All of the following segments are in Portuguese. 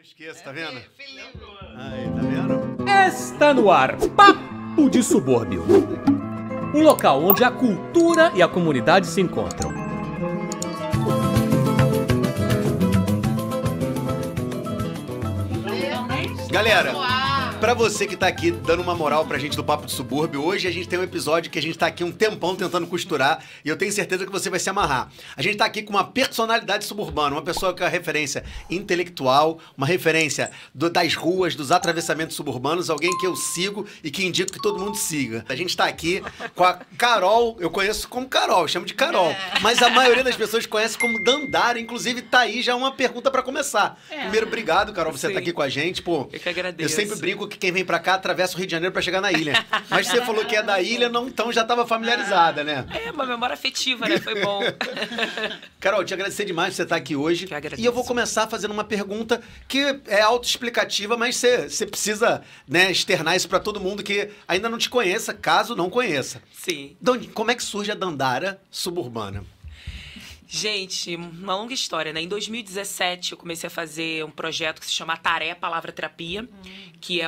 esqueço, tá vendo? Felipe. Aí, tá vendo? Está no ar Papo de Subúrbio, um local onde a cultura e a comunidade se encontram. Galera, pra você que tá aqui dando uma moral pra gente do Papo de Subúrbio, hoje a gente tem um episódio que a gente tá aqui um tempão tentando costurar e eu tenho certeza que você vai se amarrar. A gente tá aqui com uma personalidade suburbana, uma pessoa que é uma referência intelectual, uma referência das ruas, dos atravessamentos suburbanos, alguém que eu sigo e que indico que todo mundo siga. A gente tá aqui com a Carol, eu conheço como Carol, eu chamo de Carol, mas a maioria das pessoas conhece como Dandara, inclusive tá aí já uma pergunta pra começar. Primeiro, obrigado, Carol, você tá aqui com a gente, pô. Eu que agradeço. Eu sempre brinco que quem vem pra cá atravessa o Rio de Janeiro pra chegar na ilha. Mas você falou que é da ilha, não, então já tava familiarizada, né? É, uma memória afetiva, né? Foi bom. Carol, te agradecer demais por você estar aqui hoje. Que agradeço. E eu vou começar fazendo uma pergunta que é autoexplicativa, mas você precisa, né, externar isso pra todo mundo que ainda não te conheça, caso não conheça. Sim. Como é que surge a Dandara suburbana? Gente, uma longa história, né? Em 2017, eu comecei a fazer um projeto que se chama Ataré Palavra Terapia, que é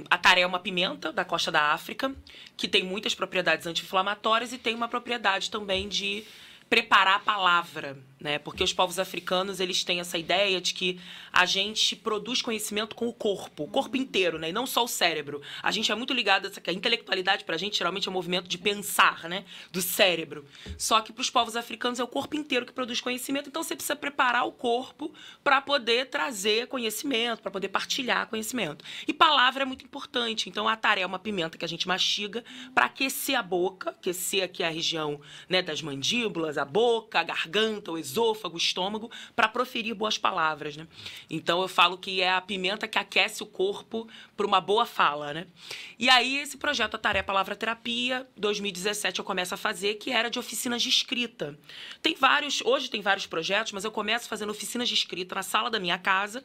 Ataré é uma pimenta da costa da África, que tem muitas propriedades anti-inflamatórias e tem uma propriedade também de preparar a palavra, né? Porque os povos africanos, eles têm essa ideia de que a gente produz conhecimento com o corpo inteiro, né? E não só o cérebro. A gente é muito ligado a essa que a intelectualidade pra gente geralmente é um movimento de pensar, né? Do cérebro. Só que pros povos africanos é o corpo inteiro que produz conhecimento, então você precisa preparar o corpo para poder trazer conhecimento, para poder partilhar conhecimento. E palavra é muito importante. Então a ataré é uma pimenta que a gente mastiga para aquecer a boca, aquecer aqui a região, né, das mandíbulas, a boca, a garganta, o esôfago, o estômago, para proferir boas palavras, né? Então eu falo que é a pimenta que aquece o corpo para uma boa fala, né? E aí esse projeto Ataré Palavra Terapia, 2017 eu começo a fazer, que era de oficinas de escrita. Hoje tem vários projetos, mas eu começo fazendo oficinas de escrita na sala da minha casa,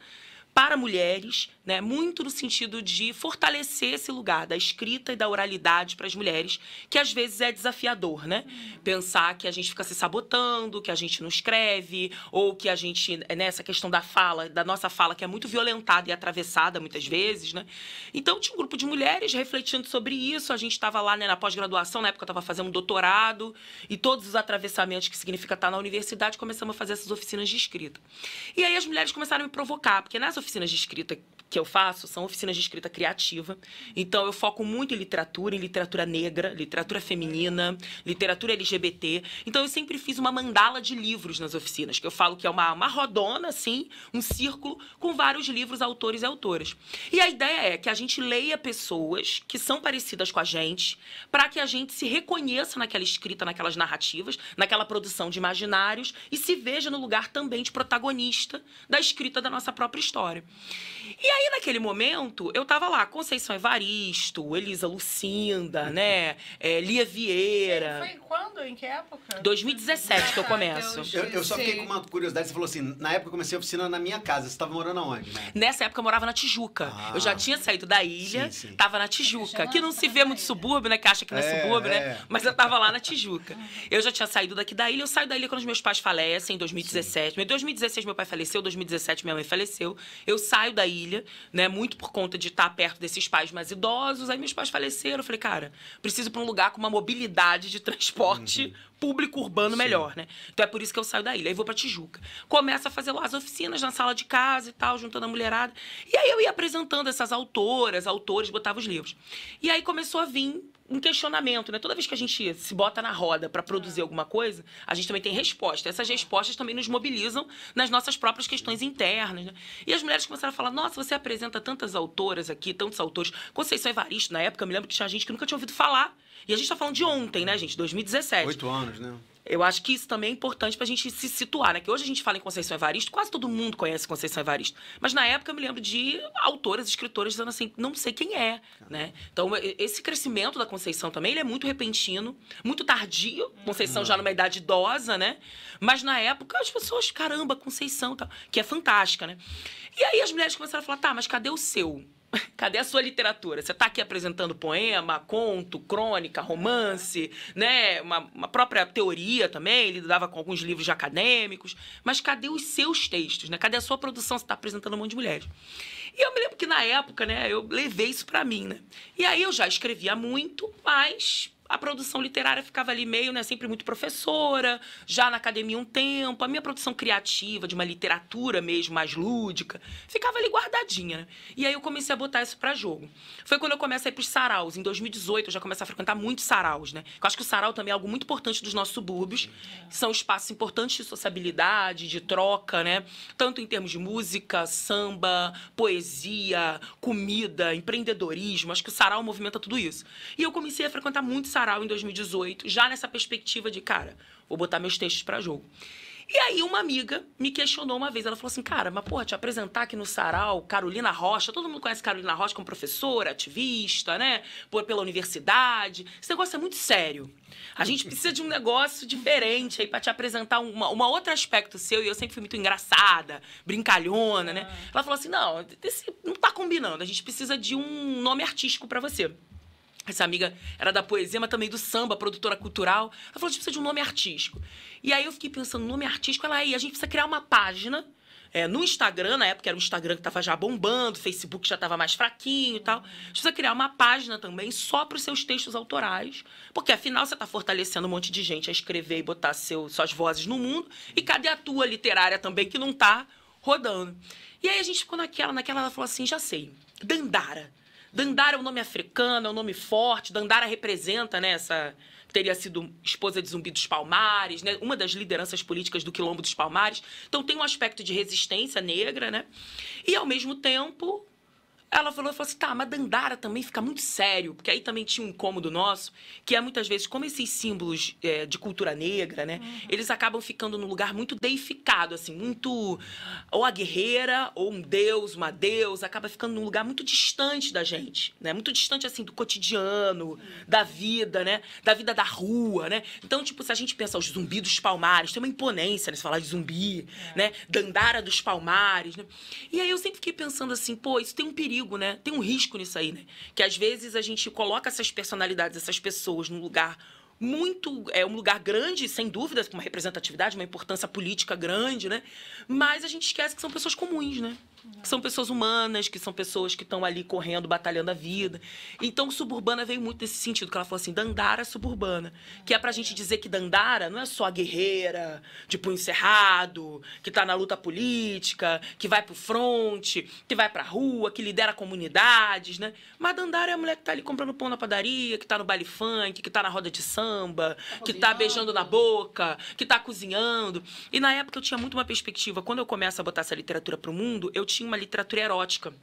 para mulheres, né, muito no sentido de fortalecer esse lugar da escrita e da oralidade para as mulheres, que às vezes é desafiador, né? Pensar que a gente fica se sabotando, que a gente não escreve, ou que a gente, nessa questão da fala, da nossa fala, que é muito violentada e atravessada muitas vezes, né? Então tinha um grupo de mulheres refletindo sobre isso, a gente estava lá, né, na pós-graduação, na época eu estava fazendo um doutorado, e todos os atravessamentos que significa estar na universidade, começamos a fazer essas oficinas de escrita. E aí as mulheres começaram a me provocar, porque nas oficinas de escrita que eu faço são oficinas de escrita criativa. Então, eu foco muito em literatura negra, literatura feminina, literatura LGBT. Então, eu sempre fiz uma mandala de livros nas oficinas, que eu falo que é uma rodona, assim, um círculo com vários livros, autores e autoras. E a ideia é que a gente leia pessoas que são parecidas com a gente, para que a gente se reconheça naquela escrita, naquelas narrativas, naquela produção de imaginários e se veja no lugar também de protagonista da escrita da nossa própria história. E aí, naquele momento, eu tava lá, Conceição Evaristo, Elisa Lucinda, né, Lia Vieira. Foi quando? Em que época? 2017 que eu começo. Eu só fiquei com uma curiosidade, você falou assim, na época eu comecei a oficina na minha casa, você estava morando aonde, né? Nessa época eu morava na Tijuca. Eu já tinha saído da ilha, sim. tava na Tijuca. Que não se vê muito subúrbio, né, que acha que não é subúrbio, né? Mas eu tava lá na Tijuca. Eu já tinha saído daqui da ilha, eu saio da ilha quando os meus pais falecem, em 2017. Em 2016 meu pai faleceu, em 2017 minha mãe faleceu. Eu saio da ilha, né, muito por conta de estar perto desses pais mais idosos. Aí meus pais faleceram, eu falei, cara, preciso ir pra um lugar com uma mobilidade de transporte público urbano melhor, né? Então é por isso que eu saio da ilha. Aí vou pra Tijuca. Começo a fazer lá as oficinas na sala de casa e tal, juntando a mulherada. E aí eu ia apresentando essas autoras, autores, botava os livros. E aí começou a vir um questionamento, né? Toda vez que a gente se bota na roda para produzir alguma coisa, a gente também tem resposta. Essas respostas também nos mobilizam nas nossas próprias questões internas, né? E as mulheres começaram a falar, nossa, você apresenta tantas autoras aqui, tantos autores. Conceição Evaristo, na época, eu me lembro que tinha gente que nunca tinha ouvido falar. E a gente tá falando de ontem, né, gente? 2017. 8 anos, né? Eu acho que isso também é importante pra gente se situar, né? Que hoje a gente fala em Conceição Evaristo, quase todo mundo conhece Conceição Evaristo. Mas na época eu me lembro de autoras, escritoras dizendo assim, não sei quem é, né? Então esse crescimento da Conceição também, ele é muito repentino, muito tardio. Conceição já numa idade idosa, né? Mas na época as pessoas, caramba, Conceição, tal, que é fantástica, né? E aí as mulheres começaram a falar, tá, mas cadê o seu? Cadê a sua literatura? Você está aqui apresentando poema, conto, crônica, romance, né? Uma própria teoria também, ele lidava com alguns livros acadêmicos, mas cadê os seus textos, né? Cadê a sua produção? Você está apresentando um monte de mulheres. E eu me lembro que na época, né, eu levei isso para mim, né? E aí eu já escrevia muito, mas a produção literária ficava ali meio, né, sempre muito professora, já na academia um tempo, a minha produção criativa, de uma literatura mesmo, mais lúdica, ficava ali guardadinha, né? E aí eu comecei a botar isso para jogo. Foi quando eu comecei a ir pros saraus. Em 2018, eu já comecei a frequentar muitos saraus, né? Eu acho que o sarau também é algo muito importante dos nossos subúrbios. São espaços importantes de sociabilidade, de troca, né? Tanto em termos de música, samba, poesia, comida, empreendedorismo. Acho que o sarau movimenta tudo isso. E eu comecei a frequentar muitos sarau em 2018, já nessa perspectiva de, cara, vou botar meus textos para jogo. E aí uma amiga me questionou uma vez, ela falou assim, cara, mas porra, te apresentar aqui no sarau, Carolina Rocha, todo mundo conhece Carolina Rocha como professora, ativista, né, pela universidade, esse negócio é muito sério. A gente precisa de um negócio diferente aí para te apresentar uma outro aspecto seu, e eu sempre fui muito engraçada, brincalhona, né. Ela falou assim, não, não tá combinando, a gente precisa de um nome artístico para você. Essa amiga era da poesia, mas também do samba, produtora cultural. Ela falou, a gente precisa de um nome artístico. E aí eu fiquei pensando, nome artístico, ela aí, a gente precisa criar uma página no Instagram, na época era um Instagram que estava já bombando, o Facebook já estava mais fraquinho e tal. A gente precisa criar uma página também só para os seus textos autorais, porque afinal você está fortalecendo um monte de gente a escrever e botar suas vozes no mundo, e cadê a tua literária também que não está rodando? E aí a gente ficou naquela ela falou assim, já sei, Dandara. Dandara é um nome africano, é um nome forte. Dandara representa, né, teria sido esposa de Zumbi dos Palmares, né, uma das lideranças políticas do Quilombo dos Palmares. Então tem um aspecto de resistência negra, né? E ao mesmo tempo ela falou assim, tá, mas Dandara também fica muito sério, porque aí também tinha um incômodo nosso, que é muitas vezes, como esses símbolos de cultura negra, né, eles acabam ficando num lugar muito deificado, assim, muito, ou a guerreira, ou um deus, uma deusa, acaba ficando num lugar muito distante da gente, né, muito distante, assim, do cotidiano, da vida, né, da vida da rua, né. Então, tipo, se a gente pensa os Zumbi dos Palmares, tem uma imponência, né, se falar de zumbi, né, Dandara dos Palmares, né. E aí eu sempre fiquei pensando assim, pô, isso tem um perigo, né? Tem um risco nisso aí, né? Que às vezes a gente coloca essas personalidades, essas pessoas num lugar muito... um lugar grande, sem dúvidas, com uma representatividade, uma importância política grande, né? Mas a gente esquece que são pessoas comuns, né? Que são pessoas humanas, que são pessoas que estão ali correndo, batalhando a vida. Então, Suburbana veio muito nesse sentido, que ela falou assim, Dandara Suburbana. Que é pra gente dizer que Dandara não é só a guerreira de punho cerrado, que tá na luta política, que vai pro fronte, que vai pra rua, que lidera comunidades, né? Mas Dandara é a mulher que tá ali comprando pão na padaria, que tá no baile funk, que tá na roda de samba, que tá beijando na boca, que tá cozinhando. E na época eu tinha muito uma perspectiva, quando eu começo a botar essa literatura pro mundo, eu tinha uma literatura erótica.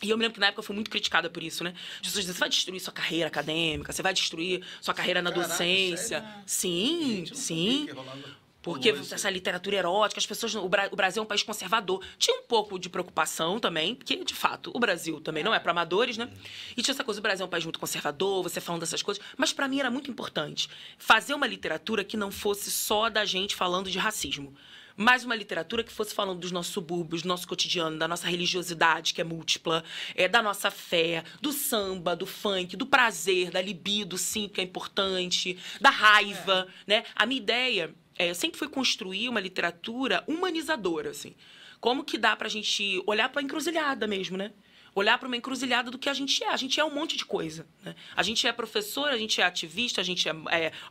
E eu me lembro que na época eu fui muito criticada por isso, né? As pessoas dizem, você vai destruir sua carreira acadêmica, você vai destruir sua carreira na docência. Sério? Sim, gente, sim. Porque essa literatura erótica, as pessoas... O Brasil é um país conservador. Tinha um pouco de preocupação também, porque, de fato, o Brasil também não é para amadores, né? E tinha essa coisa, o Brasil é um país muito conservador, você falando dessas coisas. Mas, para mim, era muito importante fazer uma literatura que não fosse só da gente falando de racismo, mas uma literatura que fosse falando dos nossos subúrbios, do nosso cotidiano, da nossa religiosidade, que é múltipla, da nossa fé, do samba, do funk, do prazer, da libido, sim, que é importante, da raiva, né? A minha ideia sempre foi construir uma literatura humanizadora, assim. Como que dá pra gente olhar pra encruzilhada mesmo, né? Olhar para uma encruzilhada do que a gente é. A gente é um monte de coisa, né? A gente é professora, a gente é ativista, a gente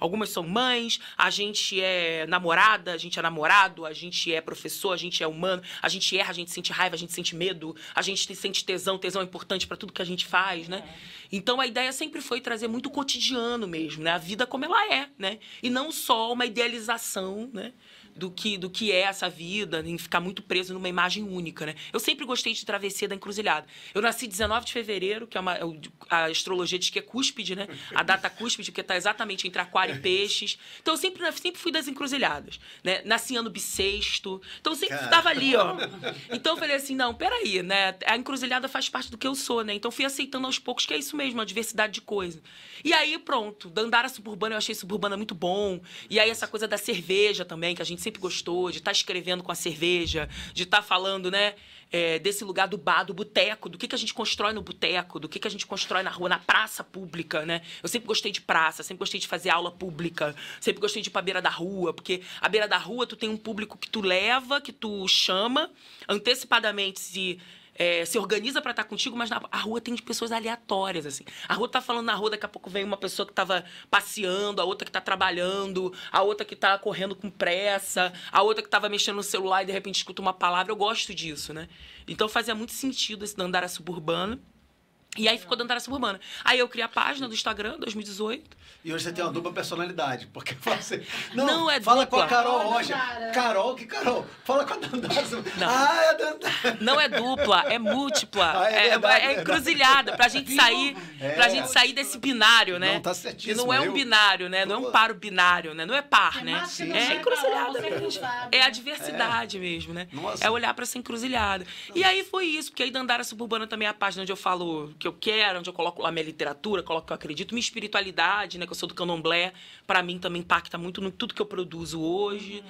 algumas são mães, a gente é namorada, a gente é namorado, a gente é professor, a gente é humano, a gente erra, a gente sente raiva, a gente sente medo, a gente sente tesão. Tesão é importante para tudo que a gente faz, né? Então a ideia sempre foi trazer muito cotidiano mesmo, né? A vida como ela é, né? E não só uma idealização, né? Do que é essa vida, em ficar muito preso numa imagem única, né? Eu sempre gostei de Travessia da Encruzilhada. Eu nasci 19 de fevereiro, que a astrologia diz que é cúspide, né? A data cúspide, porque está exatamente entre Aquário e Peixes. Então, eu sempre fui das encruzilhadas, né? Nasci ano bissexto. Então, eu sempre estava ali, ó. Então, eu falei assim, não, peraí, né? A encruzilhada faz parte do que eu sou, né? Então, fui aceitando aos poucos que é isso mesmo, uma diversidade de coisa. E aí, pronto. Dandara Suburbana, eu achei Suburbana muito bom. E aí, essa coisa da cerveja também, que a gente sempre gostou, de estar escrevendo com a cerveja, de estar falando, né? desse lugar do bar, do boteco, do que a gente constrói no boteco, do que a gente constrói na rua, na praça pública, né? Eu sempre gostei de praça, sempre gostei de fazer aula pública, sempre gostei de ir pra beira da rua, porque a beira da rua tu tem um público que tu leva, que tu chama, antecipadamente se organiza pra estar contigo, mas a rua tem pessoas aleatórias, assim. A rua tá falando na rua, daqui a pouco vem uma pessoa que tava passeando, a outra que tá trabalhando, a outra que tá correndo com pressa, a outra que tava mexendo no celular e de repente escuta uma palavra. Eu gosto disso, né? Então fazia muito sentido esse Dandara Suburbana. E aí ficou Dandara Suburbana. Aí eu criei a página do Instagram, 2018. E hoje você tem uma dupla personalidade, porque fala assim, Não é fala dupla. com a Carol Rocha. Dandara. Carol? Que Carol? Fala com a Dandara. Não. Ah, é a Dandara. Não é dupla, é múltipla. Ah, é verdade, é encruzilhada. Pra gente sair desse binário, né? Não, tá certíssimo. Que não é um binário, né? Não é um paro binário, né? Não é par, né? massa que não É chega encruzilhada lá, você mesmo. não sabe, É a né? diversidade mesmo, né? Nossa. É olhar pra essa encruzilhada. E aí foi isso, porque aí Dandara Suburbana também é a página onde eu falo o que eu quero, onde eu coloco lá minha literatura, coloco o que eu acredito, minha espiritualidade, né? Que eu sou do candomblé. Pra mim também impacta muito no tudo que eu produzo hoje.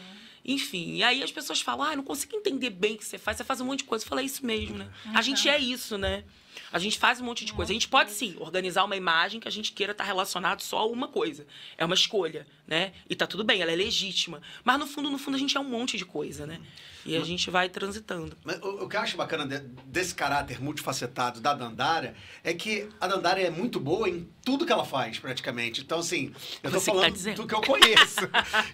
Enfim, e aí as pessoas falam, não consigo entender bem o que você faz um monte de coisa. Eu falo, é isso mesmo, né? A gente é isso, né? A gente faz um monte de coisa. A gente pode, sim, organizar uma imagem que a gente queira estar relacionado só a uma coisa. É uma escolha, né? E tá tudo bem, ela é legítima. Mas, no fundo, a gente é um monte de coisa, né? E a gente vai transitando. Mas o que eu acho bacana desse caráter multifacetado da Dandara é que a Dandara é muito boa em tudo que ela faz, praticamente. Então, assim, eu tô Você que falando tá dizendo. do que eu conheço.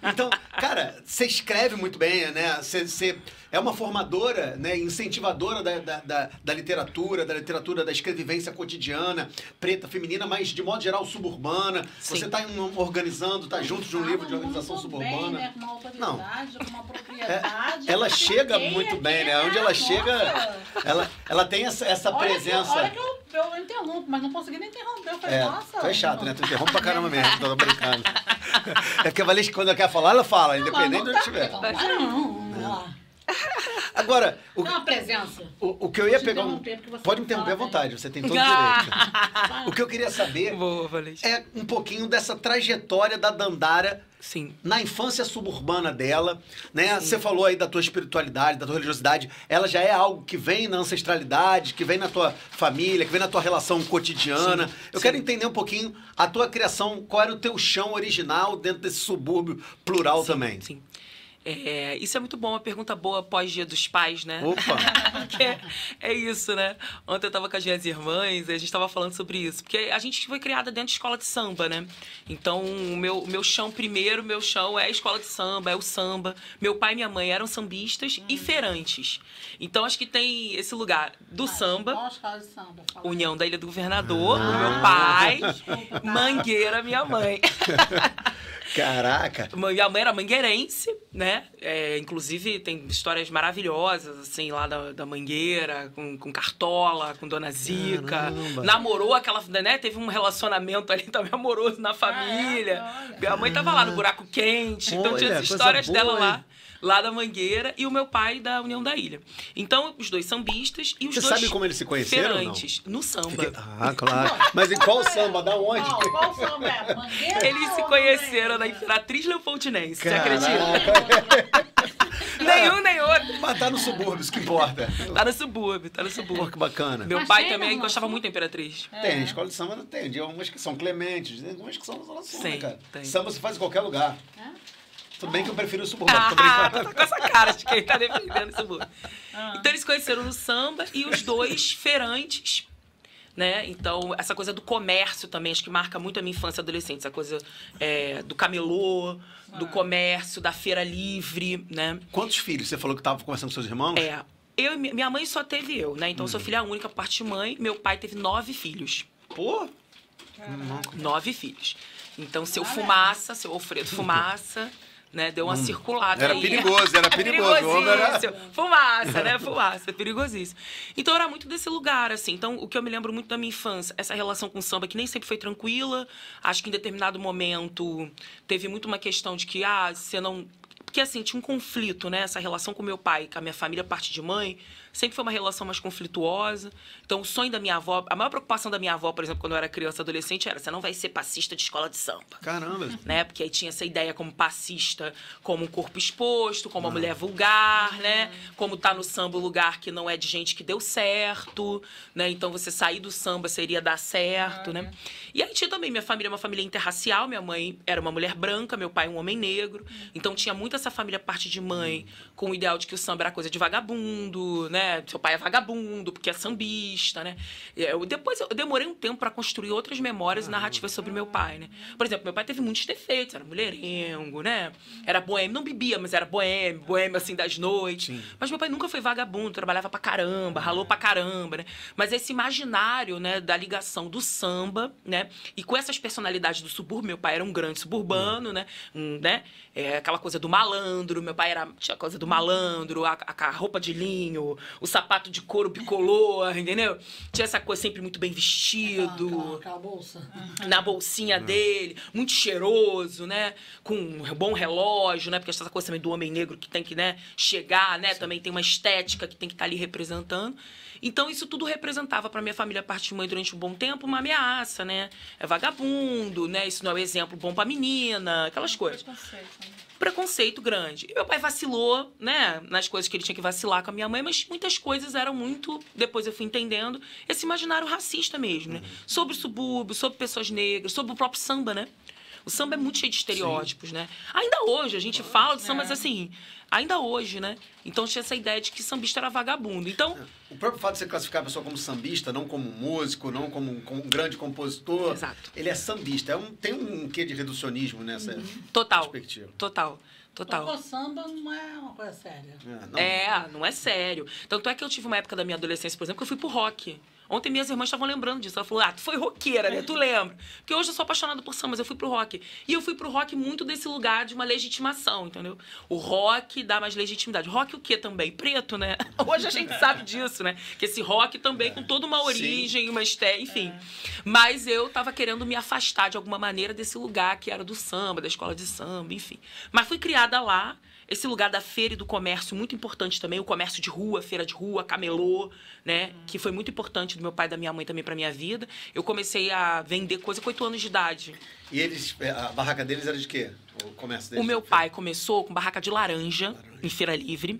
Então, cara, você escreve muito bem, né? Você é uma formadora, né? Incentivadora da literatura, da escrevivência cotidiana, preta, feminina, mas, de modo geral, suburbana. Sim. Você tá organizando, tá junto de um livro de organização muito suburbana. Bem, né? Com uma autoridade, com uma propriedade. Ela chega Fiquei muito aqui, bem, né? Onde ela nossa. chega, ela tem essa Olha presença. olha que eu interrompo, mas não consegui nem interromper. Eu falei, nossa. Tu é chato, né? Tu interrompe pra caramba mesmo, tô brincando. É porque a Valesca, quando ela quer falar, ela fala, independente de onde estiver. Não. Agora, É uma presença. o que eu ia Te pegar... interromper, porque você Pode me não interromper à fala vontade, você tem todo o direito. O que eu queria saber Boa, Valesca. é um pouquinho dessa trajetória da Dandara Sim. na infância suburbana dela, né? Você falou aí da tua espiritualidade, da tua religiosidade. Ela já é algo que vem na ancestralidade, que vem na tua família, que vem na tua relação cotidiana. Eu quero entender um pouquinho a tua criação, qual era o teu chão original dentro desse subúrbio plural também. Sim. Isso é muito bom, uma pergunta boa pós-Dia dos Pais, né? Opa! é isso, né? Ontem eu tava com as minhas irmãs e a gente tava falando sobre isso. Porque a gente foi criada dentro de escola de samba, né? Então, o meu chão é a escola de samba, é o samba. Meu pai e minha mãe eram sambistas e feirantes. Então, acho que tem esse lugar do samba, Qual escola de samba? Fala. União da Ilha do Governador, o meu pai, Desculpa, tá? Mangueira, minha mãe. Caraca! Minha mãe era mangueirense, né? Inclusive, tem histórias maravilhosas, assim, lá da Mangueira, com Cartola, com Dona Zica. Caramba. Namorou aquela, né? Teve um relacionamento ali também amoroso na família. olha. Minha mãe tava lá no buraco quente. Então, tinha Olha, as coisa histórias boa, dela hein? lá da Mangueira, e o meu pai da União da Ilha. Então, os dois sambistas e os Você dois sabe como eles se conheceram, não? feirantes. No samba. Ah, claro. Mas em qual samba? Da onde? Qual samba é? Mangueira Eles se ou conheceram na Mangueira? Imperatriz Leopoldinense, você Caraca. acredita? Nenhum, nem outro. Mas tá no subúrbio, isso que importa. Tá no subúrbio, tá no Pô, subúrbio. que bacana. Meu Mas pai tem também na Zona gostava Sul? muito da Imperatriz. Tem, escola de samba não tem. Tem umas que são clementes, tem umas que são na Zona Sul, né, Tem, cara? tem. Samba se faz em qualquer lugar. É? Tudo bem que eu prefiro o subúrbio, tô Ah, brincando. tá com essa cara de quem tá defendendo o subúrbio. Então eles se conheceram no samba e os dois feirantes, né? Então, essa coisa do comércio também, acho que marca muito a minha infância e adolescência. Essa coisa do camelô, do comércio, da feira livre, né? Quantos filhos? Você falou que tava conversando com seus irmãos? Minha mãe só teve eu, né? Então, eu sou filha única por parte de mãe. Meu pai teve 9 filhos. Pô! 9 filhos. Então, seu Alfredo Fumaça, né? Deu uma circulada Era aí. perigoso, era perigoso. O homem era- Perigosíssimo. Fumaça, né? Fumaça, perigosíssimo. Então, era muito desse lugar, assim. Então, o que eu me lembro muito da minha infância, essa relação com o samba, que nem sempre foi tranquila. Acho que em determinado momento teve muito uma questão de que, você não... Porque, assim, tinha um conflito, né? Essa relação com meu pai, com a minha família, parte de mãe, sempre foi uma relação mais conflituosa. Então, o sonho da minha avó, a maior preocupação da minha avó, por exemplo, quando eu era criança, adolescente, era: você não vai ser passista de escola de samba. Caramba. Né? Porque aí tinha essa ideia como passista, como um corpo exposto, como uma mulher vulgar, né? Como tá no samba o lugar que não é de gente que deu certo, né? Então, você sair do samba seria dar certo, né? E aí tinha também, minha família é uma família interracial, minha mãe era uma mulher branca, meu pai um homem negro. Então, tinha muito essa família, parte de mãe, com o ideal de que o samba era coisa de vagabundo, né? Seu pai é vagabundo, porque é sambista, né? Depois eu demorei um tempo para construir outras memórias e narrativas sobre meu pai, né? Por exemplo, meu pai teve muitos defeitos, era mulherengo, né? Era boêmio, não bebia, mas era boêmio assim das noites. Sim. Mas meu pai nunca foi vagabundo, trabalhava pra caramba, ralou pra caramba, né? Mas esse imaginário, né, da ligação do samba, né? E com essas personalidades do subúrbio, meu pai era um grande suburbano, né? Aquela coisa do malandro, meu pai tinha a coisa do malandro, a roupa de linho, o sapato de couro bicolor, entendeu? Tinha essa coisa sempre muito bem vestido. Aquela bolsa. Na bolsinha dele, muito cheiroso, né? Com um bom relógio, né? Porque essa coisa também do homem negro que tem que, né, chegar, né? Sim. Também tem uma estética que tem que estar ali representando. Então, isso tudo representava para minha família, a parte de mãe, durante um bom tempo, uma ameaça, né? É vagabundo, né? Isso não é um exemplo bom pra menina, aquelas coisas. Preconceito grande. E meu pai vacilou, né? Nas coisas que ele tinha que vacilar com a minha mãe, mas muitas coisas eram muito... Depois eu fui entendendo esse imaginário racista mesmo, né? Sobre o subúrbio, sobre pessoas negras, sobre o próprio samba, né? O samba é muito cheio de estereótipos, né? Ainda hoje, a gente fala de samba, mas assim... Ainda hoje, né? Então tinha essa ideia de que sambista era vagabundo. Então... O próprio fato de você classificar a pessoa como sambista, não como músico, não como um grande compositor... Exato. Ele é sambista. Tem um quê de reducionismo nessa perspectiva. Total. O samba não é uma coisa séria. Não é sério. Tanto é que eu tive uma época da minha adolescência, por exemplo, que eu fui pro rock. Ontem minhas irmãs estavam lembrando disso. Ela falou: tu foi roqueira, né? Tu lembra? Porque hoje eu sou apaixonada por samba, mas eu fui pro rock. E eu fui pro rock muito desse lugar de uma legitimação, entendeu? O rock dá mais legitimidade. Rock o quê também? preto, né? Hoje a gente sabe disso, né? Que esse rock também com toda uma origem, uma estética, enfim. Mas eu tava querendo me afastar de alguma maneira desse lugar que era do samba, da escola de samba, enfim. Mas fui criada lá. Esse lugar da feira e do comércio, muito importante também, o comércio de rua, feira de rua, camelô, né? Que foi muito importante do meu pai e da minha mãe também pra minha vida. Eu comecei a vender coisa com 8 anos de idade. E eles, a barraca deles era de quê? O comércio deles? O meu pai começou com barraca de laranja, em Feira Livre.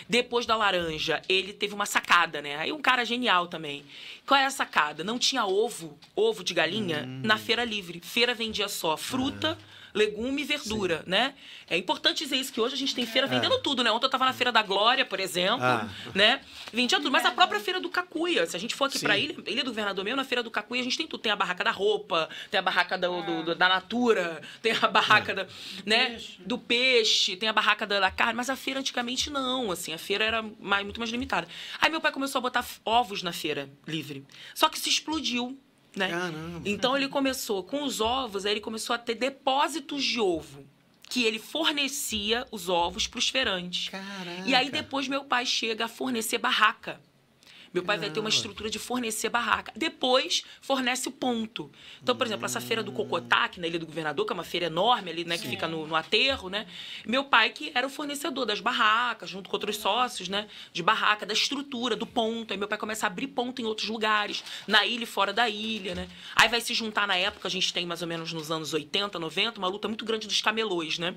Depois da laranja, ele teve uma sacada, né? Aí um cara genial também. Qual é a sacada? Não tinha ovo de galinha, na Feira Livre. Feira vendia só fruta, legume e verdura, né? É importante dizer isso, que hoje a gente tem feira vendendo tudo, né? Ontem eu tava na Feira da Glória, por exemplo, né? Vendia tudo. Mas a própria Feira do Cacuia, se a gente for aqui pra Ilha do Governador mesmo, na Feira do Cacuia a gente tem tudo. Tem a barraca da roupa, tem a barraca da Natura, tem a barraca do peixe, tem a barraca da carne, mas a feira antigamente não, assim, a feira era muito mais limitada. Aí meu pai começou a botar ovos na Feira Livre. Só que se explodiu. Né? Então ele começou com os ovos, aí ele começou a ter depósitos de ovo, que ele fornecia os ovos para os feirantes. Caraca. E aí depois meu pai chega a fornecer barraca. Meu pai vai ter uma estrutura de fornecer barraca. Depois, fornece o ponto. Então, por exemplo, essa feira do Cocotá, aqui na Ilha do Governador, que é uma feira enorme ali, né? Que fica no aterro, né? Meu pai que era o fornecedor das barracas, junto com outros sócios, né? De barraca, da estrutura, do ponto. Aí meu pai começa a abrir ponto em outros lugares, na ilha e fora da ilha, né? Aí vai se juntar na época, a gente tem mais ou menos nos anos 80, 90, uma luta muito grande dos camelôs, né?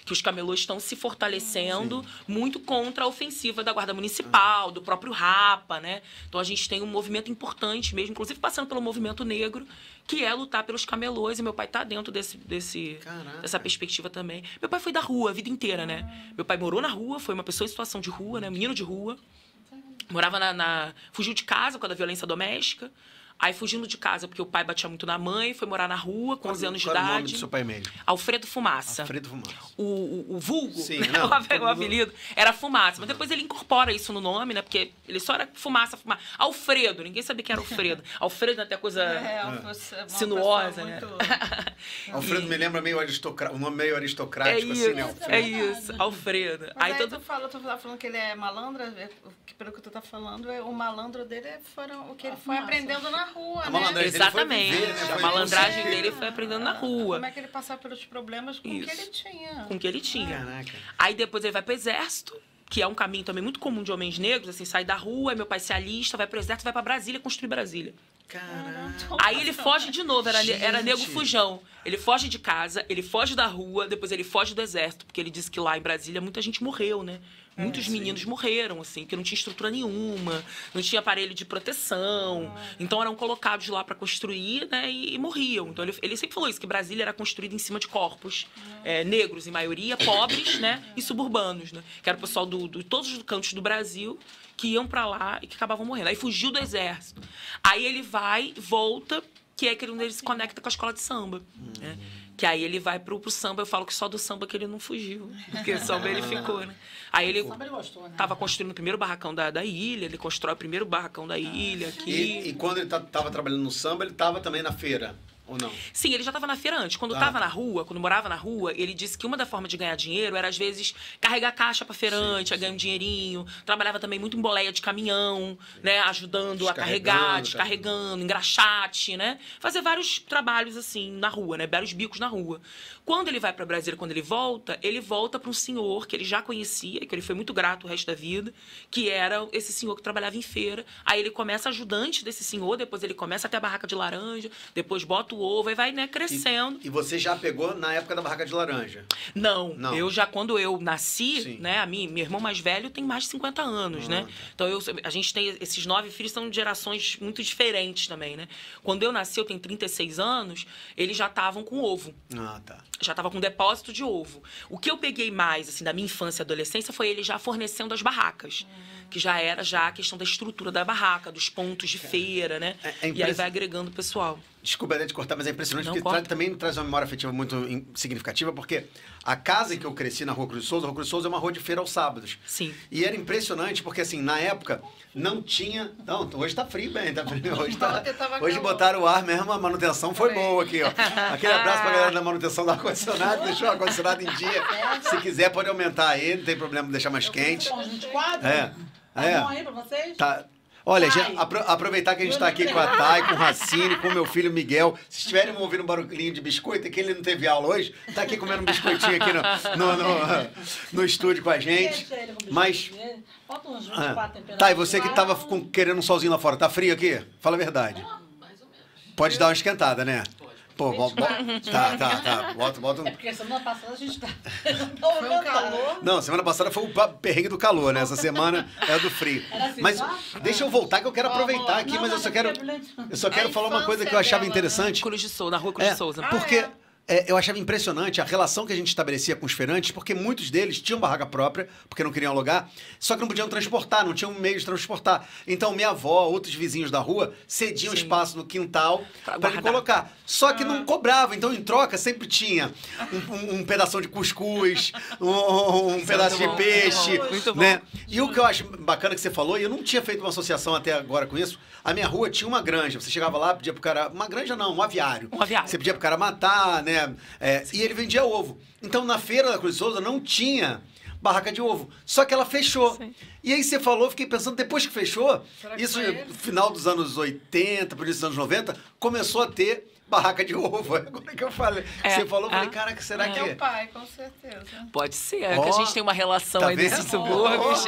Que os camelôs estão se fortalecendo muito contra a ofensiva da Guarda Municipal, do próprio Rapa, né? Então a gente tem um movimento importante mesmo, inclusive passando pelo movimento negro, que é lutar pelos camelôs, e meu pai tá dentro dessa perspectiva também. Meu pai foi da rua a vida inteira, né? Meu pai morou na rua, foi uma pessoa em situação de rua, né? Menino de rua. Morava fugiu de casa por causa da violência doméstica. Aí, fugindo de casa, porque o pai batia muito na mãe, foi morar na rua, com 11 anos de idade. Qual é o nome do seu pai mesmo? Alfredo Fumaça. Alfredo Fumaça. O vulgo, sim, né? O apelido, era Fumaça. Mas depois ele incorpora isso no nome, né? Porque ele só era Fumaça. Alfredo, ninguém sabia que era Alfredo. Alfredo é até coisa sinuosa, né? Alfredo me lembra meio aristocrático, um nome meio aristocrático, assim, né? É isso, Alfredo. Mas aí tu tá falando que ele é malandro, pelo que tu tá falando, o malandro dele foram o que ele foi aprendendo na rua, né? Exatamente. Dele foi viver, né? A malandragem dele foi aprendendo na rua. Como é que ele passava pelos problemas com o que ele tinha. Com o que ele tinha. Caraca. Aí depois ele vai pro exército, que é um caminho também muito comum de homens negros, assim, sai da rua, meu pai se alista, vai pro exército, vai pra Brasília, construir Brasília. Caramba. Aí ele foge de novo, era nego fujão. Ele foge de casa, ele foge da rua, depois ele foge do exército, porque ele disse que lá em Brasília muita gente morreu, né? Muitos meninos morreram, assim, que não tinha estrutura nenhuma, não tinha aparelho de proteção. Então eram colocados lá para construir, né? E morriam. Então ele sempre falou isso, que Brasília era construída em cima de corpos negros, em maioria, pobres, né? E suburbanos, né? Que era o pessoal de todos os cantos do Brasil que iam para lá e que acabavam morrendo. Aí fugiu do exército. Aí ele vai, volta, que é aquele onde ele se conecta com a escola de samba, né? Que aí ele vai pro samba, eu falo que só do samba que ele não fugiu, porque o samba ele ficou, né? Aí ele gostou, né? tava construindo o primeiro barracão da ilha, ele constrói o primeiro barracão da ilha aqui. E quando ele tava trabalhando no samba, ele tava também na feira, ou não? Sim, ele já estava na feira antes. Quando estava na rua, quando morava na rua, ele disse que uma das formas de ganhar dinheiro era, às vezes, carregar caixa para feirante, ganhar um dinheirinho. Trabalhava também muito em boleia de caminhão, né? Ajudando a carregar, descarregando, engraxate, né? Fazer vários trabalhos, assim, na rua, né? Vários bicos na rua. Quando ele vai para Brasília, quando ele volta para um senhor que ele já conhecia, que ele foi muito grato o resto da vida, que era esse senhor que trabalhava em feira. Aí ele começa ajudante desse senhor, depois ele começa até a barraca de laranja, depois bota o ovo e vai, né, crescendo. E você já pegou na época da barraca de laranja? Não. Eu já, quando eu nasci, né, meu irmão mais velho tem mais de 50 anos, né? Então a gente tem, esses 9 filhos são de gerações muito diferentes também, né? Quando eu nasci, eu tenho 36 anos, eles já estavam com ovo. Ah, tá. Já estava com depósito de ovo. O que eu peguei mais, assim, da minha infância e adolescência foi ele já fornecendo as barracas. Que já era a questão da estrutura da barraca, dos pontos de feira, né? E aí vai agregando o pessoal. Desculpa até te cortar, mas é impressionante, Não, porque também traz uma memória afetiva muito significativa, porque a casa em que eu cresci na Rua Cruz de Souza, a Rua Cruz de Souza é uma rua de feira aos sábados. Sim. E era impressionante, porque assim, na época, não tinha... Não, hoje tá frio, bem, tá frio. Hoje botaram o ar mesmo, a manutenção foi boa aqui, ó. Aquele abraço pra galera da manutenção do ar-condicionado, deixou o ar-condicionado em dia. Se quiser, pode aumentar ele, não tem problema, deixar mais quente. Tá bom aí pra vocês? Tá. Olha, aproveitar que a gente está aqui com a Thay, com o Racine, com o meu filho Miguel. Se estiverem ouvindo um barulhinho de biscoito, é que ele não teve aula hoje, tá aqui comendo um biscoitinho aqui no estúdio com a gente. Mas... Falta uns 24 temperaturas. Thay, você que tava querendo um solzinho lá fora, tá frio aqui? Fala a verdade. Mais ou menos. Pode dar uma esquentada, né? Pô, tá. Bota um... É porque semana passada a gente tá... Foi um calor. Não, semana passada foi o perrengue do calor, né? Essa semana é do frio. Assim, Mas tá? deixa eu voltar que eu quero aproveitar aqui, mas eu só quero falar uma coisa que eu achava interessante. Cruz de Souza, na Rua Cruz de Souza. Porque eu achava impressionante a relação que a gente estabelecia com os feirantes, porque muitos deles tinham barraca própria, porque não queriam alugar, só que não podiam transportar, não tinham meio de transportar. Então, minha avó, outros vizinhos da rua, cediam espaço no quintal para ele colocar. Só que não cobrava, então em troca sempre tinha um pedação de cuscuz, um pedaço de peixe, né? E o que eu acho bacana que você falou, e eu não tinha feito uma associação até agora com isso, a minha rua tinha uma granja. Você chegava lá, pedia pro cara... Uma granja não, um aviário. Um aviário. Você pedia pro cara matar, né? E ele vendia ovo. Então, na feira da Cruz de Souza não tinha barraca de ovo. Só que ela fechou. Sim. E aí você falou, fiquei pensando, depois que fechou, isso no final dos anos 80, por isso dos anos 90, começou a ter barraca de ovo. Agora que eu falei. Você falou, eu falei, caraca, será que... Meu pai, com certeza. Pode ser, que a gente tem uma relação aí nesses subúrbios.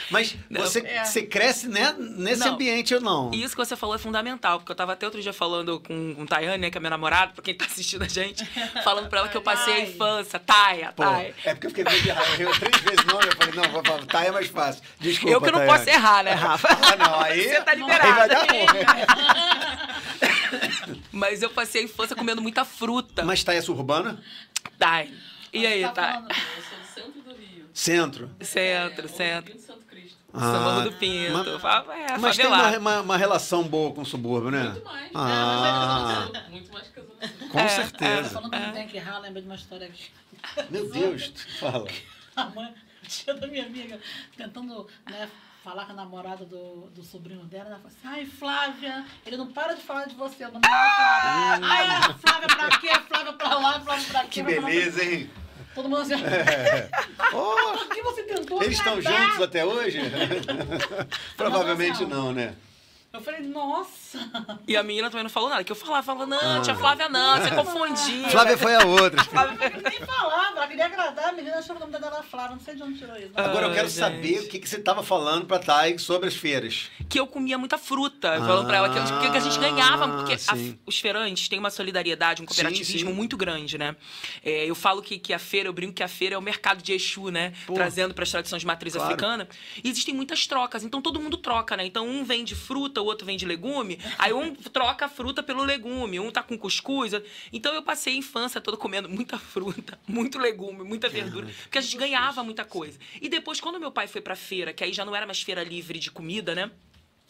Mas você cresce, né, nesse ambiente ou não? Isso que você falou é fundamental, porque eu tava até outro dia falando com Tayane, né, que é minha namorada, pra quem tá assistindo a gente, falando pra ela que eu passei a infância. Taia. É porque eu fiquei meio de raiva. Eu errei 3 vezes o nome, eu falei, não, vou falar, Taia é mais fácil. Desculpa, eu que não posso errar, né, Rafa? Não, aí... Você tá liberada. Aí Mas eu passei a infância comendo muita fruta. Mas Taia é suburbana? Taia. E aí, Taia? Eu sou do centro do Rio. Centro? Centro. Santo Cristo. Samba do Pinto. Mas tem uma relação boa com o subúrbio, né? Muito mais. Muito mais que a Zona Sul. Com certeza. Falando que não tem que errar, lembra de uma história aqui. Meu Deus, fala. A mãe, tia da minha amiga, tentando, né, falar com a namorada do sobrinho dela, ela falou assim, ai, Flávia, ele não para de falar de você, eu não para. Ai, Flávia pra quê? Flávia pra lá, Flávia pra quê? Que beleza, hein? Todo mundo assim, por que você tentou? Eles estão juntos até hoje? Provavelmente não, né? Eu falei, nossa. E a menina também não falou nada. Que eu falava, não, tia Flávia não, você confundia. Flávia foi a outra. Eu nem falava, ela queria agradar, a menina achou que o nome dela era Flávia, não sei de onde tirou isso. Agora eu quero gente. saber o que você tava falando pra Thay sobre as feiras. Que eu comia muita fruta. Falando pra ela que a gente ganhava. Porque os feirantes têm uma solidariedade, um cooperativismo Sim. muito grande, né? Eu falo que a feira, eu brinco que a feira é o mercado de Exu, né? Trazendo para as tradições de matriz africana. E existem muitas trocas, então todo mundo troca, né? Então um vende fruta, o outro vende legume, aí um troca a fruta pelo legume, um tá com cuscuz. Então eu passei a infância toda comendo muita fruta, muito legume, muita verdura, porque a gente ganhava muita coisa. E depois, quando meu pai foi pra feira, que aí já não era mais feira livre de comida, né?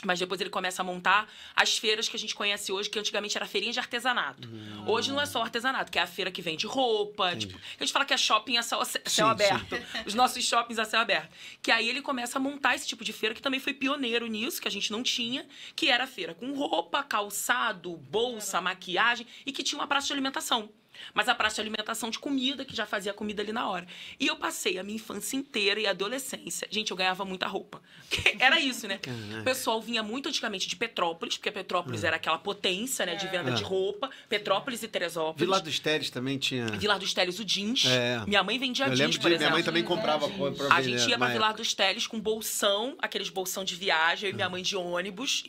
Mas depois ele começa a montar as feiras que a gente conhece hoje, que antigamente era feirinha de artesanato. Hoje não é só artesanato, que é a feira que vende roupa. Tipo, a gente fala que é shopping a céu aberto. Os nossos shoppings a céu aberto. Que aí ele começa a montar esse tipo de feira, que também foi pioneiro nisso, que a gente não tinha, que era a feira com roupa, calçado, bolsa, maquiagem, e que tinha uma praça de alimentação. Mas a praça de alimentação de comida, que já fazia comida ali na hora. E eu passei a minha infância inteira e adolescência. Gente, eu ganhava muita roupa. Era isso, né? O pessoal vinha muito antigamente de Petrópolis, porque Petrópolis era aquela potência, né, de venda de roupa. Petrópolis e Teresópolis. Vila dos Teles também tinha. Vilar dos Teles, o jeans. Minha mãe vendia Eu jeans, lembro por de exemplo. minha mãe também comprava pra vender. A gente ia pra Vilar dos Teles com bolsão, aqueles bolsão de viagem, eu e minha mãe de ônibus,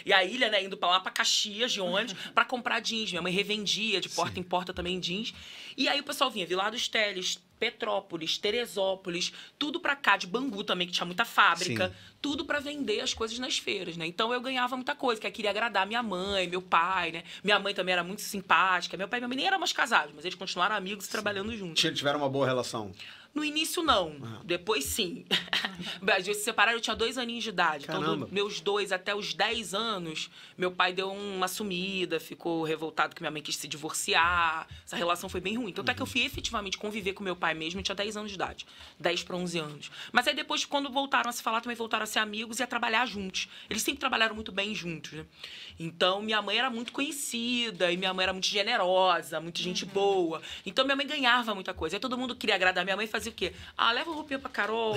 e a ilha, né, indo pra lá pra Caxias de ônibus, pra comprar jeans. Minha mãe revendia de porta em porta também jeans. E aí o pessoal vinha, Vilar dos Teles, Petrópolis, Teresópolis, tudo pra cá, de Bangu também, que tinha muita fábrica, tudo pra vender as coisas nas feiras, né? Então eu ganhava muita coisa, que eu queria agradar minha mãe, meu pai, né? Minha mãe também era muito simpática, meu pai e minha mãe nem eram mais casados, mas eles continuaram amigos e trabalhando juntos. Tiveram uma boa relação. No início, não. Depois, sim. A gente se separaram, eu tinha 2 aninhos de idade. Caramba. Então, dos meus 2 até os 10 anos, meu pai deu uma sumida, ficou revoltado que minha mãe quis se divorciar. Essa relação foi bem ruim. Então, até que eu fui efetivamente conviver com meu pai mesmo, eu tinha 10 anos de idade. 10 para 11 anos. Mas aí depois, quando voltaram a se falar, também voltaram a ser amigos e a trabalhar juntos. Eles sempre trabalharam muito bem juntos, né? Então, minha mãe era muito conhecida e minha mãe era muito generosa, muito gente boa. Então, minha mãe ganhava muita coisa. Aí todo mundo queria agradar minha mãe, fazia o quê? Ah, leva roupinha pra Carol,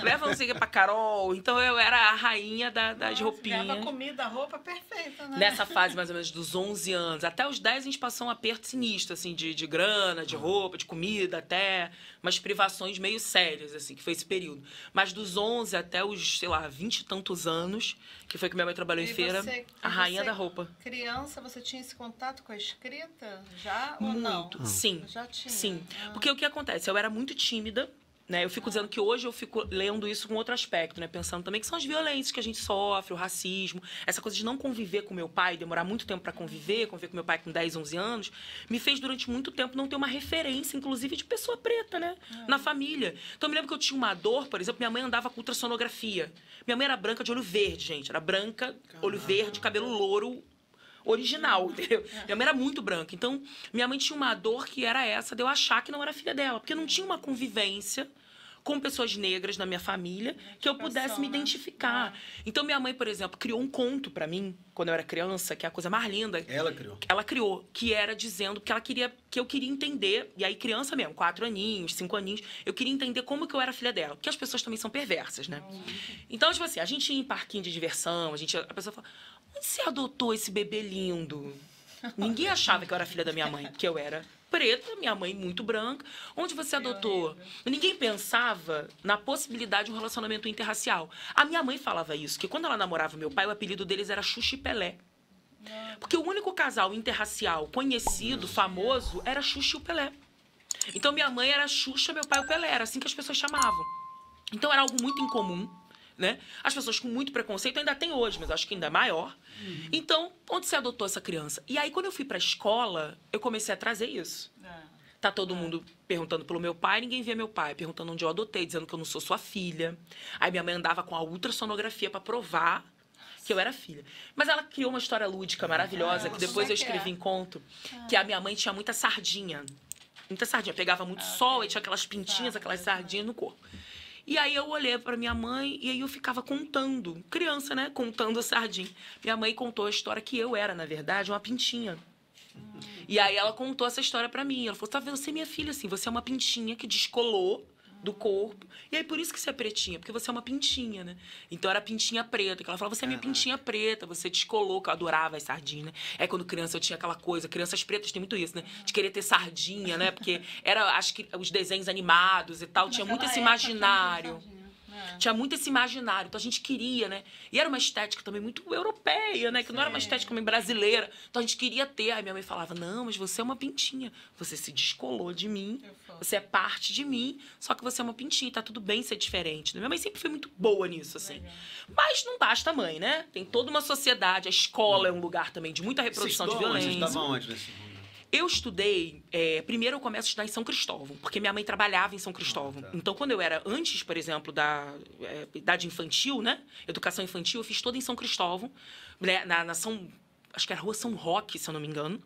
leva não sei o que pra Carol. Então eu era a rainha das roupinhas. Leva comida, roupa perfeita, né? Nessa fase, mais ou menos, dos 11 anos. Até os 10, a gente passou um aperto sinistro, assim, de grana, de roupa, de comida, até umas privações meio sérias, assim, que foi esse período. Mas dos 11 até os, sei lá, 20 e tantos anos, que foi que minha mãe trabalhou em feira, a rainha da roupa. Criança, você tinha esse contato com a escrita já ou não? Muito, sim. Já tinha. Sim. Porque o que acontece? Eu era muito tímida, né? Eu fico dizendo que hoje eu fico lendo isso com outro aspecto, né? Pensando também que são as violências que a gente sofre, o racismo, essa coisa de não conviver com meu pai, demorar muito tempo para conviver com meu pai com 10, 11 anos, me fez durante muito tempo não ter uma referência, inclusive, de pessoa preta, né? Na família. Então, eu me lembro que eu tinha uma dor, por exemplo, minha mãe andava com ultrassonografia. Minha mãe era branca de olho verde, gente. Era branca, olho verde, cabelo louro, original, entendeu? Minha mãe era muito branca. Então, minha mãe tinha uma dor que era essa de eu achar que não era filha dela. Porque não tinha uma convivência com pessoas negras na minha família que eu pudesse me identificar. Então, minha mãe, por exemplo, criou um conto pra mim, quando eu era criança, que é a coisa mais linda. Ela criou? Ela criou, que era dizendo que ela queria, que eu queria entender, e aí criança mesmo, 4 aninhos, 5 aninhos, eu queria entender como que eu era filha dela. Porque as pessoas também são perversas, né? Então, tipo assim, a gente ia em parquinho de diversão, a pessoa fala, onde você adotou esse bebê lindo? Ninguém achava que eu era filha da minha mãe, que eu era preta, minha mãe muito branca. Onde você adotou? Ninguém pensava na possibilidade de um relacionamento interracial. A minha mãe falava isso, que quando ela namorava meu pai, o apelido deles era Xuxa e Pelé. Porque o único casal interracial conhecido, famoso, era Xuxa e o Pelé. Então minha mãe era Xuxa, meu pai o Pelé, era assim que as pessoas chamavam. Então era algo muito incomum, né? As pessoas com muito preconceito ainda tem hoje, mas acho que ainda é maior. Então, onde você adotou essa criança? E aí, quando eu fui pra escola, eu comecei a trazer isso. Tá todo mundo perguntando pelo meu pai, ninguém via meu pai, perguntando onde eu adotei, dizendo que eu não sou sua filha. Aí minha mãe andava com a ultrassonografia pra provar que eu era filha. Mas ela criou uma história lúdica maravilhosa, que depois eu escrevi em conto, que a minha mãe tinha muita sardinha. Muita sardinha. Pegava muito sol e tinha aquelas pintinhas, aquelas sardinhas no corpo. E aí eu olhei pra minha mãe e aí eu ficava contando. Criança, né? Contando a sardinha. Minha mãe contou a história que eu era, na verdade, uma pintinha. E aí ela contou essa história pra mim. Ela falou, tá vendo? Você é minha filha, assim. Você é uma pintinha que descolou do corpo. E aí, por isso que você é pretinha, porque você é uma pintinha, né? Então, era pintinha preta. Que ela falava, você é minha pintinha preta, você descolou, que eu adorava as sardinhas, né? Aí, quando criança, eu tinha aquela coisa, crianças pretas têm muito isso, né? De querer ter sardinha, né? Porque era, acho que, os desenhos animados e tal, tinha muito esse imaginário. Tinha muito esse imaginário, então a gente queria, né? E era uma estética também muito europeia, né? Que não era uma estética também brasileira. Então a gente queria ter. Aí minha mãe falava, não, mas você é uma pintinha. Você se descolou de mim, você é parte de mim, só que você é uma pintinha, tá tudo bem ser diferente. Minha mãe sempre foi muito boa nisso, assim. Mas não basta a mãe, né? Tem toda uma sociedade, a escola é um lugar também de muita reprodução de violência. Você estava onde nesse mundo? Eu estudei, primeiro eu começo a estudar em São Cristóvão, porque minha mãe trabalhava em São Cristóvão. Tá. Então, quando eu era, antes, por exemplo, da idade infantil, né? Educação infantil, eu fiz toda em São Cristóvão, né? Acho que era Rua São Roque, se eu não me engano.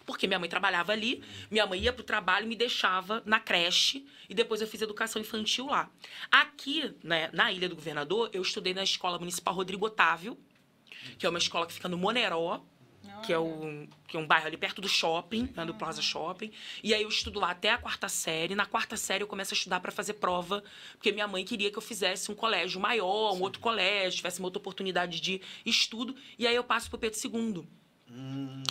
Porque minha mãe trabalhava ali, minha mãe ia pro trabalho e me deixava na creche, e depois eu fiz educação infantil lá. Aqui, né, na Ilha do Governador, eu estudei na Escola Municipal Rodrigo Otávio, que é uma escola que fica no Moneró, que é um bairro ali perto do shopping, né, do Plaza Shopping. E aí eu estudo lá até a 4ª série. Na 4ª série eu começo a estudar para fazer prova, porque minha mãe queria que eu fizesse um colégio maior, um outro colégio, tivesse uma outra oportunidade de estudo. E aí eu passo pro Pedro II.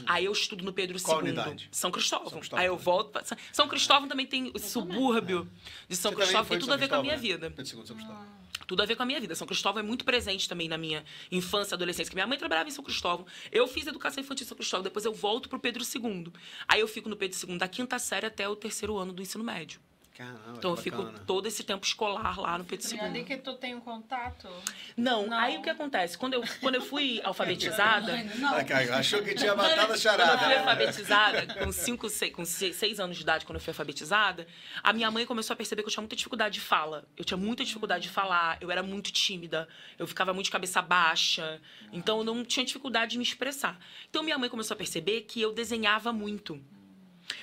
Aí eu estudo no Pedro II. Qual unidade? São Cristóvão. São Cristóvão. Aí eu volto pra... São Cristóvão também tem o subúrbio de São Você Cristóvão, também foi tem de tudo a São ver com a Cristóvão, minha né? vida. Pedro II, São Cristóvão. Tudo a ver com a minha vida. São Cristóvão é muito presente também na minha infância e adolescência, porque minha mãe trabalhava em São Cristóvão. Eu fiz educação infantil em São Cristóvão, depois eu volto pro Pedro II. Aí eu fico no Pedro II da 5ª série até o 3º ano do ensino médio. Caramba, Então eu que fico bacana. todo esse tempo escolar lá no Pedro E ali II. que tu tem um contato? Não, aí o que acontece? Quando eu fui alfabetizada... Ah, cara, achou que tinha matado a Quando eu charada. fui alfabetizada, com 6 anos de idade, quando eu fui alfabetizada, a minha mãe começou a perceber que eu tinha muita dificuldade de fala. Eu tinha muita dificuldade de falar, eu era muito tímida, eu ficava muito de cabeça baixa, então eu não tinha dificuldade de me expressar. Então minha mãe começou a perceber que eu desenhava muito.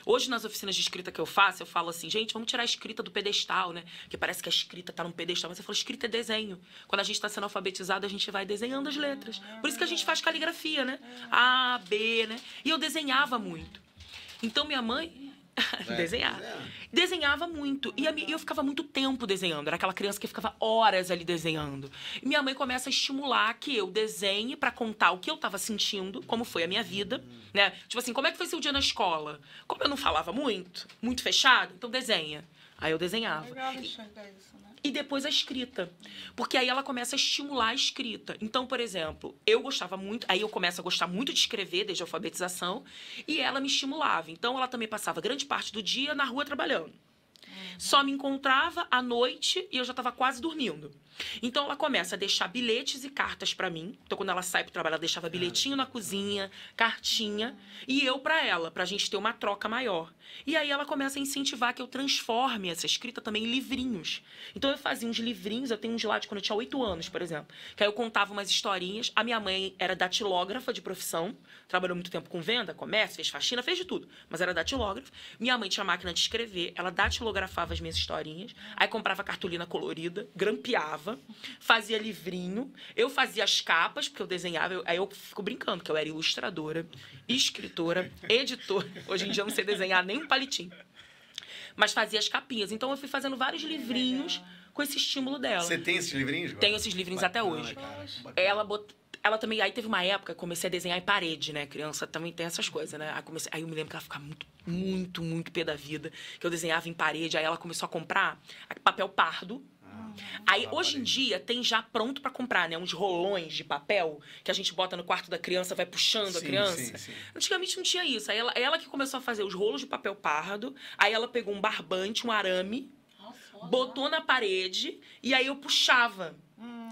Hoje, nas oficinas de escrita que eu faço, eu falo assim, gente, vamos tirar a escrita do pedestal, né? Porque parece que a escrita tá num pedestal, mas eu falo, escrita é desenho. Quando a gente tá sendo alfabetizado, a gente vai desenhando as letras. Por isso que a gente faz caligrafia, né? A, B, né? E eu desenhava muito. Então, minha mãe... Desenhava muito. E eu ficava muito tempo desenhando. Era aquela criança que ficava horas ali desenhando. E minha mãe começa a estimular que eu desenhe pra contar o que eu tava sentindo, como foi a minha vida, né? Tipo assim, como é que foi seu dia na escola? Como eu não falava muito fechado, então desenha. Aí eu desenhava. Legal enxergar isso, né? E depois a escrita. Porque aí ela começa a estimular a escrita. Então, por exemplo, eu gostava muito... Aí eu começo a gostar muito de escrever desde a alfabetização. E ela me estimulava. Então, ela também passava grande parte do dia na rua trabalhando. Só me encontrava à noite e eu já estava quase dormindo. Então, ela começa a deixar bilhetes e cartas para mim. Então, quando ela sai para o trabalho, ela deixava bilhetinho na cozinha, cartinha. E eu para ela, para a gente ter uma troca maior. E aí, ela começa a incentivar que eu transforme essa escrita também em livrinhos. Então, eu fazia uns livrinhos. Eu tenho uns lá de quando eu tinha 8 anos, por exemplo. Que aí eu contava umas historinhas. A minha mãe era datilógrafa de profissão. Trabalhou muito tempo com venda, comércio, fez faxina, fez de tudo. Mas era datilógrafa. Minha mãe tinha máquina de escrever. Ela datilografava as minhas historinhas. Aí comprava cartolina colorida, grampeava, fazia livrinho. Eu fazia as capas, porque eu desenhava. Aí eu fico brincando que eu era ilustradora, escritora, editora. Hoje em dia eu não sei desenhar nem um palitinho. Mas fazia as capinhas. Então eu fui fazendo vários livrinhos com esse estímulo dela. Você tem esses livrinhos? Tenho esses livrinhos até hoje. Ela também... Aí teve uma época que comecei a desenhar em parede, né? Criança também tem essas coisas, né? Aí eu me lembro que ela ficava muito pé da vida. Que eu desenhava em parede. Aí ela começou a comprar papel pardo. Aí, hoje em dia, tem já pronto pra comprar, né? Uns rolões de papel que a gente bota no quarto da criança, vai puxando a criança. Sim. Antigamente não tinha isso. Aí ela que começou a fazer os rolos de papel pardo. Aí ela pegou um barbante, um arame, botou na parede e aí eu puxava.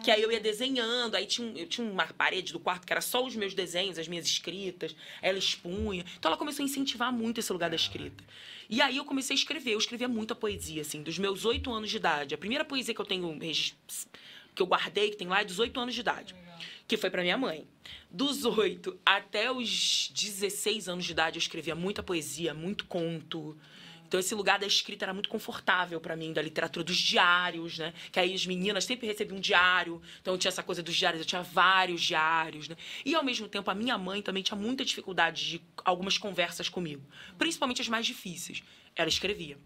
Que aí eu ia desenhando, aí eu tinha uma parede do quarto que era só os meus desenhos, as minhas escritas, ela expunha. Então ela começou a incentivar muito esse lugar da escrita. E aí eu comecei a escrever, eu escrevia muita poesia, assim, dos meus 8 anos de idade. A primeira poesia que eu tenho, que eu guardei, que tem lá, é dos 8 anos de idade, que foi pra minha mãe. Dos 8 até os 16 anos de idade eu escrevia muita poesia, muito conto. Então, esse lugar da escrita era muito confortável para mim, da literatura, dos diários, né? Que aí as meninas sempre recebiam um diário. Então, eu tinha essa coisa dos diários, eu tinha vários diários, né? E, ao mesmo tempo, a minha mãe também tinha muita dificuldade de algumas conversas comigo. Principalmente as mais difíceis. Ela escrevia.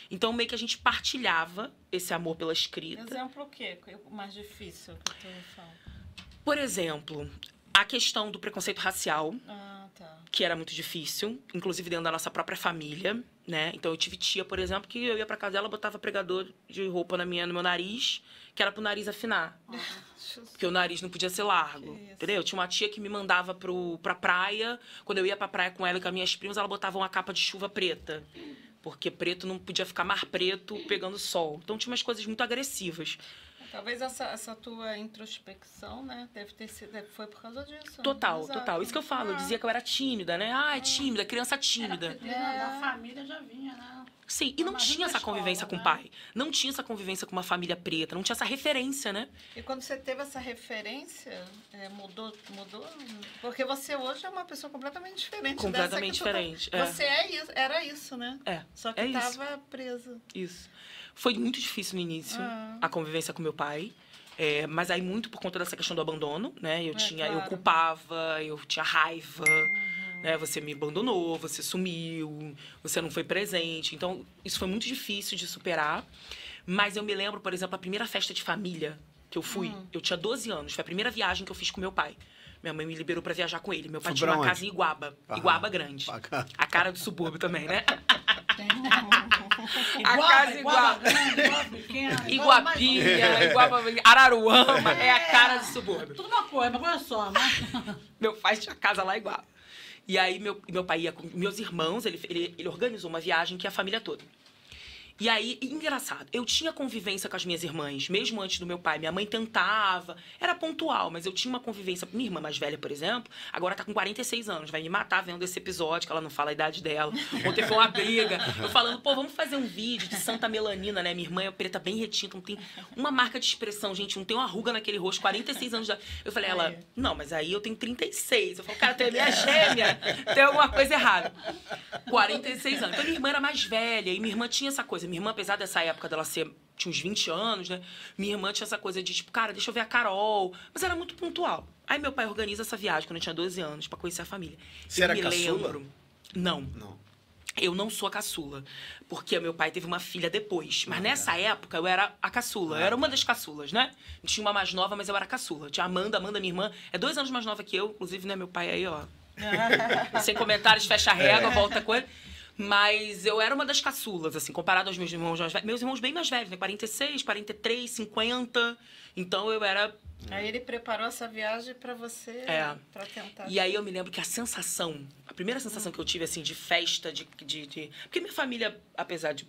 Então, meio que a gente partilhava esse amor pela escrita. Exemplo o quê? O mais difícil que tu fala? Por exemplo, a questão do preconceito racial, Ah, tá. que era muito difícil, inclusive dentro da nossa própria família, né? Então, eu tive tia, por exemplo, que eu ia pra casa dela, botava pregador de roupa no meu nariz, que era pro nariz afinar. Porque o nariz não podia ser largo, entendeu? Tinha uma tia que me mandava pra praia. Quando eu ia pra praia com ela e com as minhas primas, ela botava uma capa de chuva preta. Porque preto não podia ficar mar preto pegando sol. Então, tinha umas coisas muito agressivas. Talvez essa tua introspecção, né, deve ter sido, foi por causa disso. Total, Exato. total. Isso que eu falo. Eu dizia que eu era tímida, né? Ah, é tímida, criança tímida. Desde da família já vinha, né? Sim, e não Imagina tinha na essa escola, convivência com o né? pai. Não tinha essa convivência com uma família preta. Não tinha essa referência, né? E quando você teve essa referência, mudou? Porque você hoje é uma pessoa completamente diferente. Completamente dessa que diferente. Você era isso, né? Só que é isso. estava presa. Isso. Foi muito difícil no início, a convivência com meu pai. Mas aí muito por conta dessa questão do abandono, né? Eu claro. culpava, eu tinha raiva, né? Você me abandonou, você sumiu, você não foi presente. Então, isso foi muito difícil de superar. Mas eu me lembro, por exemplo, a primeira festa de família que eu fui, eu tinha 12 anos, foi a primeira viagem que eu fiz com meu pai. Minha mãe me liberou pra viajar com ele. Meu pai tinha uma casa em Iguaba. Iguaba grande. Bacana. A cara do subúrbio também, né? Iguaba pequena. Iguapinha, Iguaba, Araruama, é a cara do subúrbio. Tudo uma coisa só, né? Meu pai tinha casa lá igual. E aí, meu pai ia com meus irmãos, ele organizou uma viagem que ia a família toda. E aí, engraçado, eu tinha convivência com as minhas irmãs, mesmo antes do meu pai. Minha mãe tentava, era pontual, mas eu tinha uma convivência. Minha irmã mais velha, por exemplo, agora tá com 46 anos, vai me matar vendo esse episódio, que ela não fala a idade dela. Ontem foi uma briga, eu falando, pô, vamos fazer um vídeo de Santa Melanina, né? Minha irmã é preta bem retinta, não tem uma marca de expressão, gente, não tem uma ruga naquele rosto, 46 anos já. Eu falei, ela, não, mas aí eu tenho 36. Eu falei, cara, tu é minha gêmea, tem alguma coisa errada. 46 anos. Então, minha irmã era mais velha, e minha irmã tinha essa coisa. Minha irmã, apesar dessa época dela tinha uns 20 anos, né? Minha irmã tinha essa coisa de, tipo, cara, deixa eu ver a Carol. Mas era muito pontual. Aí meu pai organiza essa viagem quando eu tinha 12 anos, pra conhecer a família. Você era caçula? Lembro. Não. Eu não sou a caçula. Porque meu pai teve uma filha depois. Mas nessa época eu era a caçula. Eu era uma das caçulas, né? Tinha uma mais nova, mas eu era a caçula. Tinha a Amanda, minha irmã, é 2 anos mais nova que eu. Inclusive, né, meu pai aí, ó. Sem comentários, fecha a régua, volta com ele. Mas eu era uma das caçulas, assim, comparado aos meus irmãos mais velhos. Meus irmãos bem mais velhos, né? 46, 43, 50. Então eu era... Aí ele preparou essa viagem pra você, pra tentar... E aí eu me lembro que a primeira sensação que eu tive, assim, de festa, Porque minha família, apesar de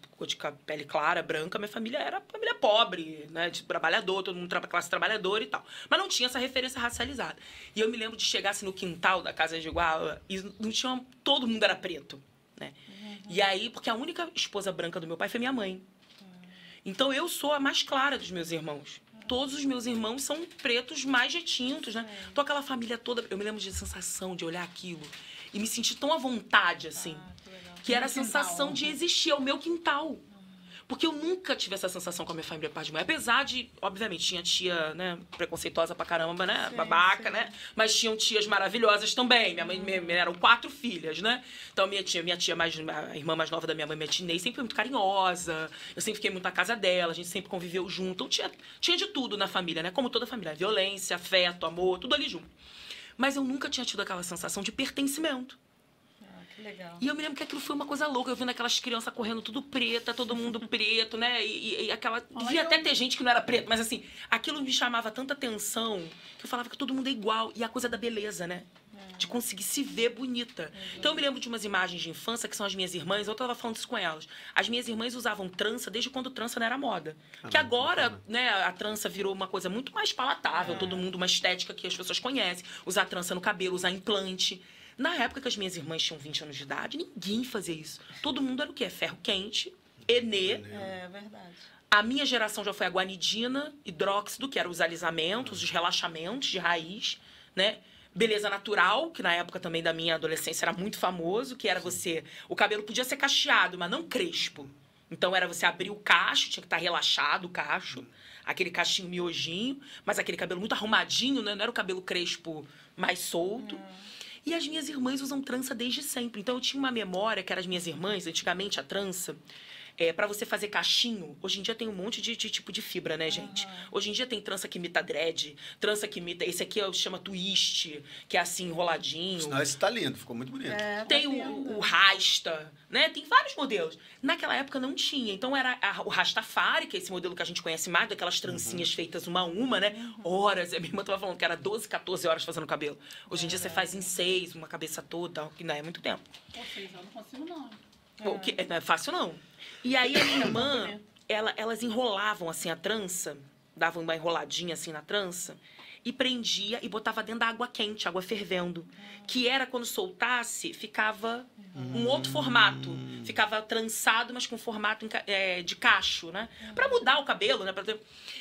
pele clara, branca, minha família era família pobre, né? De trabalhador, todo mundo classe trabalhadora e tal. Mas não tinha essa referência racializada. E eu me lembro de chegar, assim, no quintal da casa de Iguala e não tinha... Todo mundo era preto, né? E aí, porque a única esposa branca do meu pai foi minha mãe. Então, eu sou a mais clara dos meus irmãos. Todos os meus irmãos são pretos mais retintos, né? Então, aquela família toda... Eu me lembro de sensação de olhar aquilo e me sentir tão à vontade, assim. Que era a sensação de existir, é o meu quintal. Porque eu nunca tive essa sensação com a minha família parte de mãe. Apesar de, obviamente, tinha tia, né, preconceituosa pra caramba, né? Babaca, né? Mas tinham tias maravilhosas também. Minha mãe, eram 4 filhas, né? Então, minha tia a irmã mais nova da minha mãe, minha tia Inês, sempre foi muito carinhosa. Eu sempre fiquei muito na casa dela, a gente sempre conviveu junto. Então, tinha de tudo na família, né? Como toda família. Violência, afeto, amor, tudo ali junto. Mas eu nunca tinha tido aquela sensação de pertencimento. Legal. E eu me lembro que aquilo foi uma coisa louca. Eu vendo aquelas crianças correndo tudo preta, todo mundo preto, né? E aquela... Devia até ter gente que não era preto, mas assim, aquilo me chamava tanta atenção que eu falava que todo mundo é igual. E a coisa da beleza, né? De conseguir se ver bonita. Então eu me lembro de umas imagens de infância que são as minhas irmãs, eu tava falando isso com elas. As minhas irmãs usavam trança desde quando trança não era moda. Que agora, né, a trança virou uma coisa muito mais palatável, todo mundo, uma estética que as pessoas conhecem. Usar trança no cabelo, usar implante. Na época que as minhas irmãs tinham 20 anos de idade, ninguém fazia isso. Todo mundo era o quê? Ferro quente, Enê. É verdade. A minha geração já foi a guanidina, hidróxido, que eram os alisamentos, os relaxamentos de raiz, né? Beleza natural, que na época também da minha adolescência era muito famoso, que era você... O cabelo podia ser cacheado, mas não crespo. Então era você abrir o cacho, tinha que estar relaxado o cacho, aquele cachinho miojinho, mas aquele cabelo muito arrumadinho, né? Não era o cabelo crespo mais solto. E as minhas irmãs usam trança desde sempre. Então, eu tinha uma memória que eram as minhas irmãs, antigamente a trança, Pra você fazer cachinho, hoje em dia tem um monte de tipo de fibra, né, gente? Hoje em dia tem trança que imita dread, trança que imita... Esse aqui chama twist, que é assim, enroladinho. Não, esse tá lindo, ficou muito bonito. Tem o rasta, né? Tem vários modelos. Naquela época não tinha. Então era o Rastafari, que é esse modelo que a gente conhece mais, daquelas trancinhas feitas uma a uma, né? Horas. A minha irmã tava falando que era 12, 14 horas fazendo cabelo. Hoje em dia você faz em 6, uma cabeça toda, que não é muito tempo. Pô, 6 anos não consigo, não. O que, não é fácil, não. E aí a minha irmã, elas enrolavam assim a trança, davam uma enroladinha assim na trança, e prendia e botava dentro da água quente, água fervendo. Que era, quando soltasse, ficava um outro formato. Ficava trançado, mas com formato de cacho, né? Pra mudar o cabelo, né?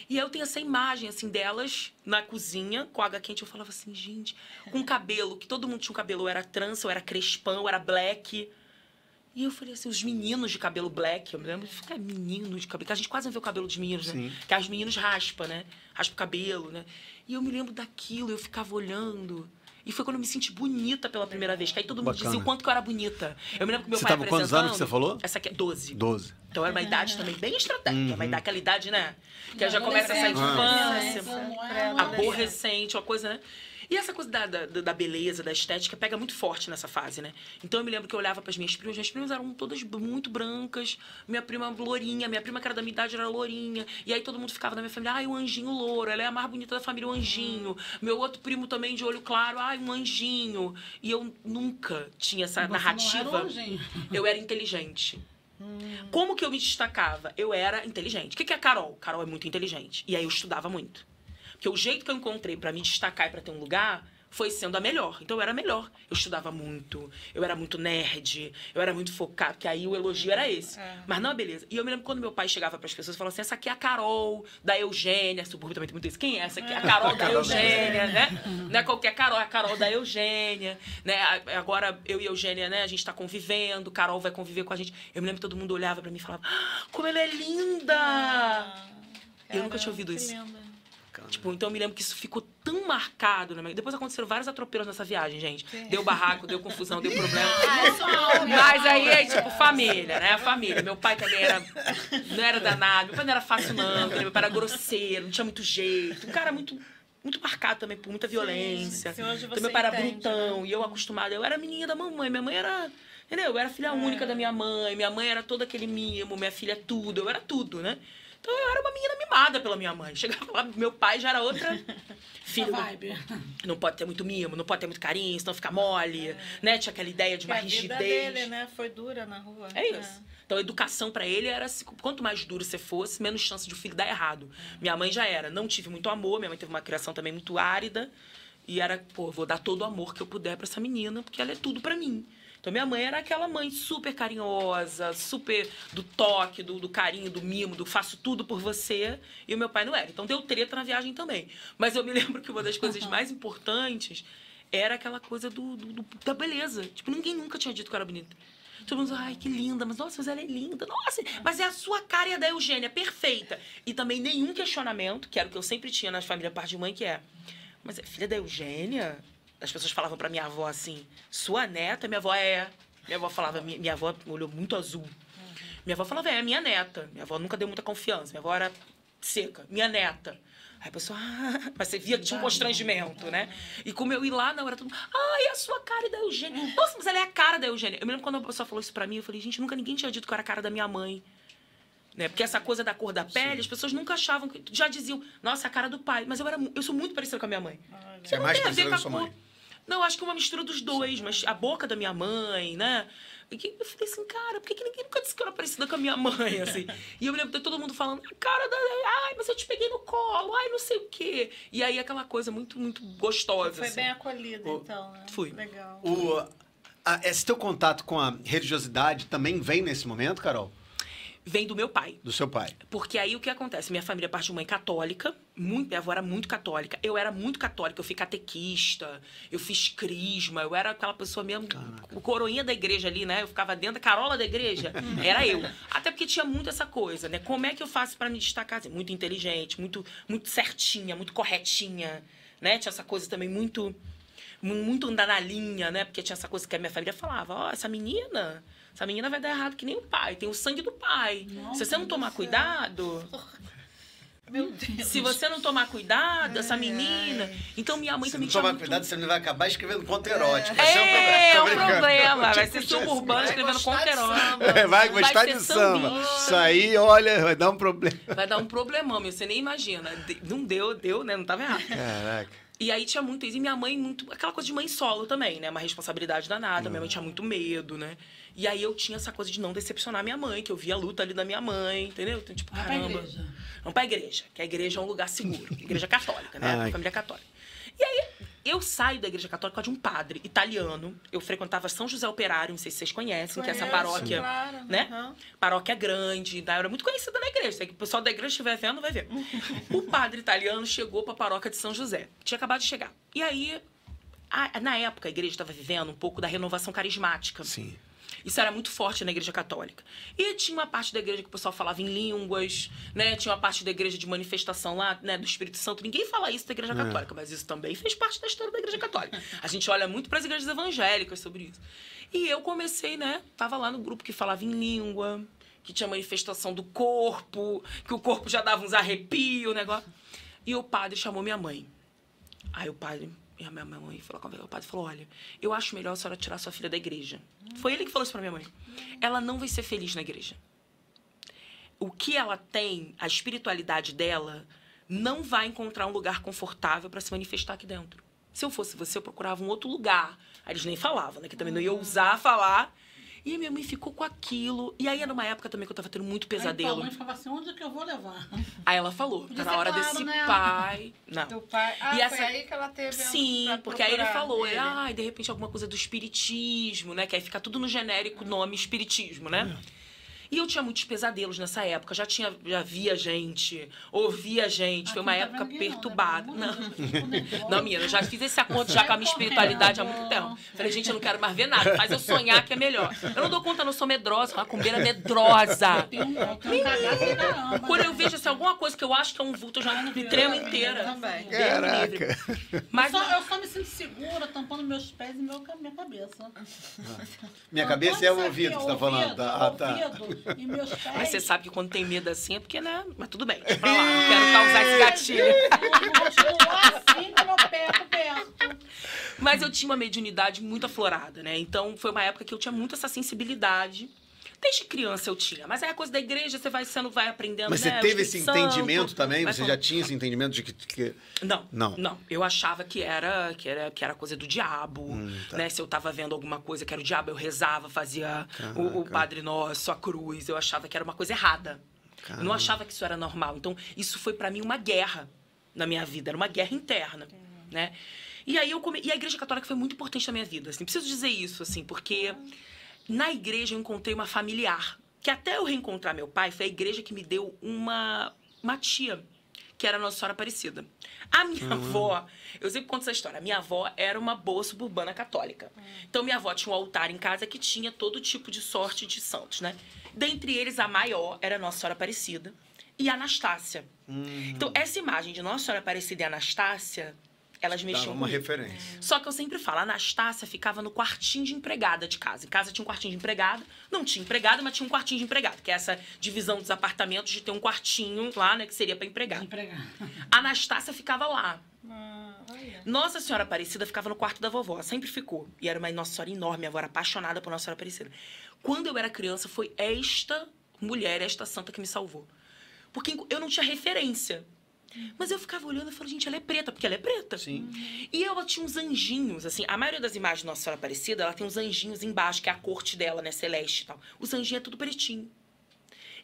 E eu tenho essa imagem, assim, delas na cozinha, com água quente. Eu falava assim, gente, com cabelo, que todo mundo tinha um cabelo, ou era trança, ou era crespão, ou era black. E eu falei assim, os meninos de cabelo black, eu me lembro de ficar menino de cabelo, que a gente quase não vê o cabelo dos meninos, né? Que as meninos raspam, né? Raspa o cabelo, né? E eu me lembro daquilo, eu ficava olhando. E foi quando eu me senti bonita pela primeira vez, que aí todo mundo dizia o quanto que eu era bonita. Eu me lembro que meu pai tava quantos anos que você falou? Essa aqui é 12. 12. Então era uma idade também bem estratégica, mas daquela idade, né? Que aí já começa a sair de infância, aborrecente, uma coisa, né? E essa coisa da beleza, da estética, pega muito forte nessa fase, né? Então eu me lembro que eu olhava para as minhas primas eram todas muito brancas, minha prima lourinha, minha prima que era da minha idade era lourinha, e aí todo mundo ficava na minha família, ai, o anjinho louro, ela é a mais bonita da família, o anjinho. Meu outro primo também de olho claro, ai, um anjinho. E eu nunca tinha essa narrativa. Não era um anjinho. Eu era inteligente. Como que eu me destacava? Eu era inteligente. O que é a Carol? Carol é muito inteligente. E aí eu estudava muito. Porque o jeito que eu encontrei pra me destacar e pra ter um lugar foi sendo a melhor. Então eu era melhor. Eu estudava muito, eu era muito nerd, eu era muito focado, que aí o elogio era esse. Mas não, beleza. E eu me lembro quando meu pai chegava pras pessoas e falava assim, essa aqui é a Carol da Eugênia. Subúrbio também tem muito isso. Quem é essa aqui? A Carol da Eugênia, né? Não é qualquer Carol, é a Carol da Eugênia. Né? Agora eu e Eugênia, né? A gente tá convivendo, Carol vai conviver com a gente. Eu me lembro que todo mundo olhava pra mim e falava, como ela é linda! Eu nunca tinha ouvido isso. Linda. Tipo, então eu me lembro que isso ficou tão marcado, né? Depois aconteceram vários atropelos nessa viagem, gente. Deu barraco, deu confusão, deu problema. Mas aí é tipo família, né? A família. Meu pai também não era danado, meu pai não era fácil, não. Meu pai era grosseiro, não tinha muito jeito. Um cara muito marcado também por muita violência. Sim, hoje então você meu pai era entende, brutão, né? e eu acostumada. Eu era menina da mamãe, minha mãe era. Entendeu? Eu era filha única da minha mãe era todo aquele mimo, minha filha é tudo, eu era tudo, né? Então eu era uma menina mimada pela minha mãe. Chegava lá, meu pai já era outra. Filho, não pode ter muito mimo, não pode ter muito carinho, senão fica mole, né? Tinha aquela ideia de uma rigidez. A vida dele, né? Foi dura na rua. É isso. Então a educação pra ele era, quanto mais duro você fosse, menos chance de o filho dar errado. Minha mãe já era. Não tive muito amor, minha mãe teve uma criação também muito árida. E era, pô, vou dar todo o amor que eu puder pra essa menina, porque ela é tudo pra mim. Então, minha mãe era aquela mãe super carinhosa, super do toque, do carinho, do mimo, do faço tudo por você. E o meu pai não era. Então, deu treta na viagem também. Mas eu me lembro que uma das coisas mais importantes era aquela coisa da beleza. Tipo, ninguém nunca tinha dito que eu era bonita. Todo mundo, ai, que linda. Mas, nossa, mas ela é linda. Nossa, mas é a sua cara e a da Eugênia, perfeita. E também nenhum questionamento, que era o que eu sempre tinha na família parte de mãe, que é... Mas é filha da Eugênia? As pessoas falavam pra minha avó assim, sua neta? Minha avó é... Minha avó falava, minha avó olhou muito azul. Minha avó falava, é minha neta. Minha avó nunca deu muita confiança. Minha avó era seca, minha neta. Aí a pessoa, mas você via que tinha um constrangimento, né? E como eu ir lá, não, era tudo, ai, a sua cara é da Eugênia. Nossa, mas ela é a cara da Eugênia. Eu me lembro quando a pessoa falou isso pra mim, eu falei, gente, nunca ninguém tinha dito que eu era a cara da minha mãe. Né? Porque essa coisa da cor da pele, as pessoas nunca achavam, já diziam, nossa, a cara do pai. Mas eu sou muito parecida com a minha mãe. Você é mais parecida com a sua mãe? Não, acho que é uma mistura dos dois, mas a boca da minha mãe, né? E eu falei assim, cara, por que ninguém nunca disse que eu era parecida com a minha mãe, assim? E eu me lembro de todo mundo falando, cara da... Ai, mas eu te peguei no colo, ai, não sei o quê. E aí aquela coisa muito, muito gostosa, Foi assim. bem acolhida, então, né? Fui. Legal. Esse teu contato com a religiosidade também vem nesse momento, Carol? Vem do meu pai. Do seu pai. Porque aí o que acontece? Minha família parte de mãe católica, minha avó era muito católica. Eu era muito católica, eu fui catequista, eu fiz crisma, eu era aquela pessoa mesmo, o coroinha da igreja ali, né? Eu ficava dentro da carola da igreja, era eu. Até porque tinha muito essa coisa, né? Como é que eu faço pra me destacar? Assim, muito inteligente, muito certinha, muito corretinha, né? Tinha essa coisa também muito muito andar na linha, né? Porque tinha essa coisa que a minha família falava, ó, essa menina vai dar errado que nem o pai, tem o sangue do pai. Se você não tomar cuidado... Meu Deus. Se você não tomar cuidado, essa menina... Então, minha mãe também tinha tomar muito... cuidado, você não vai acabar escrevendo conto erótico. É um Tô brincando. problema. Vai ser suburbano escrevendo conto erótico. Vai gostar de samba. Isso aí, olha, vai dar um problema. Vai dar um problemão, meu. Você nem imagina. Não deu, né? Não tava errado. Caraca. E aí tinha muito isso. E minha mãe, muito... Aquela coisa de mãe solo também, né? Uma responsabilidade danada. Minha mãe tinha muito medo, né? E aí eu tinha essa coisa de não decepcionar minha mãe, que eu via a luta ali da minha mãe, entendeu? Então, tipo, caramba. Não pra igreja, que a igreja é um lugar seguro. Igreja católica, né? Família católica. E aí, eu saio da igreja católica de um padre italiano. Eu frequentava São José Operário, não sei se vocês conhecem, que é essa paróquia, claro, né? Paróquia grande, eu era muito conhecida na igreja. Se o pessoal da igreja estiver vendo, vai ver. O padre italiano chegou pra paróquia de São José. Tinha acabado de chegar. E aí, na época, a igreja estava vivendo um pouco da renovação carismática. Sim. Isso era muito forte na igreja católica. E tinha uma parte da igreja que o pessoal falava em línguas, né? Tinha uma parte da igreja de manifestação lá, né? Do Espírito Santo. Ninguém fala isso da igreja católica, mas isso também fez parte da história da igreja católica. A gente olha muito para as igrejas evangélicas sobre isso. E eu comecei, né? Tava lá no grupo que falava em língua, que tinha manifestação do corpo, que o corpo já dava uns arrepios, o negócio. E o padre chamou minha mãe. Aí o padre... E a minha mãe falou com o padre, falou, olha, eu acho melhor a senhora tirar sua filha da igreja. Foi ele que falou isso pra minha mãe. Ela não vai ser feliz na igreja. O que ela tem, a espiritualidade dela, não vai encontrar um lugar confortável para se manifestar aqui dentro. Se eu fosse você, eu procurava um outro lugar. Aí eles nem falavam, né? Que também não ia ousar falar. E a minha mãe ficou com aquilo. E aí era uma época também que eu tava tendo muito pesadelo. Aí a mãe falava assim, onde é que eu vou levar? Aí ela falou, tá na hora desse pai... Não. Teu pai... E foi aí que ela teve... Sim, pra porque aí ele procurar falou, ele. de repente alguma coisa do espiritismo, né? Que aí fica tudo no genérico nome espiritismo, né? E eu tinha muitos pesadelos nessa época. Já via gente, ouvia gente. Foi uma época perturbada. Não, menina, eu já fiz esse acordo já com a minha espiritualidade há muito tempo. Falei, gente, eu não quero mais ver nada. Faz eu sonhar que é melhor. Eu não dou conta, eu não sou medrosa. Uma macumbeira medrosa. Quando eu vejo assim, alguma coisa que eu acho que é um vulto, eu já me tremo inteira. Também. Caraca. Mas Eu só me sinto segura tampando meus pés e minha cabeça. Minha cabeça é o ouvido que você tá falando. Ouvido e meus pés. Mas você sabe que quando tem medo assim é porque, né? Mas tudo bem, deixa pra lá. Não quero causar esse gatilho. Assim com meu pé coberto. Mas eu tinha uma mediunidade muito aflorada, né? Então foi uma época que eu tinha muito essa sensibilidade. Desde criança eu tinha. Mas aí a coisa da igreja, você vai aprendendo, Mas né? você teve esse entendimento também? Você já tinha esse entendimento de que... Não. Eu achava que era coisa do diabo, né? Se eu tava vendo alguma coisa que era o diabo, eu rezava, fazia o Padre Nosso, a cruz. Eu achava que era uma coisa errada. Eu não achava que isso era normal. Então, isso foi pra mim uma guerra na minha vida. Era uma guerra interna, né? E aí e a Igreja Católica foi muito importante na minha vida. Assim, preciso dizer isso, assim, porque... Na igreja eu encontrei uma familiar, que até eu reencontrar meu pai, foi a igreja que me deu uma tia, que era a Nossa Senhora Aparecida. A minha avó, eu sempre conto essa história, a minha avó era uma boa suburbana católica. Então minha avó tinha um altar em casa que tinha todo tipo de sorte de santos, né? Dentre eles, a maior era a Nossa Senhora Aparecida e a Anastácia. Então essa imagem de Nossa Senhora Aparecida e Anastácia... Elas mexiam uma comigo. referência. Só que eu sempre falo, a Anastácia ficava no quartinho de empregada de casa. Em casa tinha um quartinho de empregada. Não tinha empregada, mas tinha um quartinho de empregada. Que é essa divisão dos apartamentos de ter um quartinho lá, né? Que seria para empregada. A Anastácia ficava lá. Nossa Senhora Aparecida ficava no quarto da vovó. Sempre ficou. E era uma Nossa Senhora enorme. Minha avó era apaixonada por Nossa Senhora Aparecida. Quando eu era criança, foi esta mulher, esta santa que me salvou. Porque eu não tinha referência. Mas eu ficava olhando e falava, gente, ela é preta, porque ela é preta. Sim. E ela tinha uns anjinhos, assim, a maioria das imagens de Nossa Senhora Aparecida, ela tem uns anjinhos embaixo, que é a corte dela, né, celeste e tal. Os anjinhos é tudo pretinho.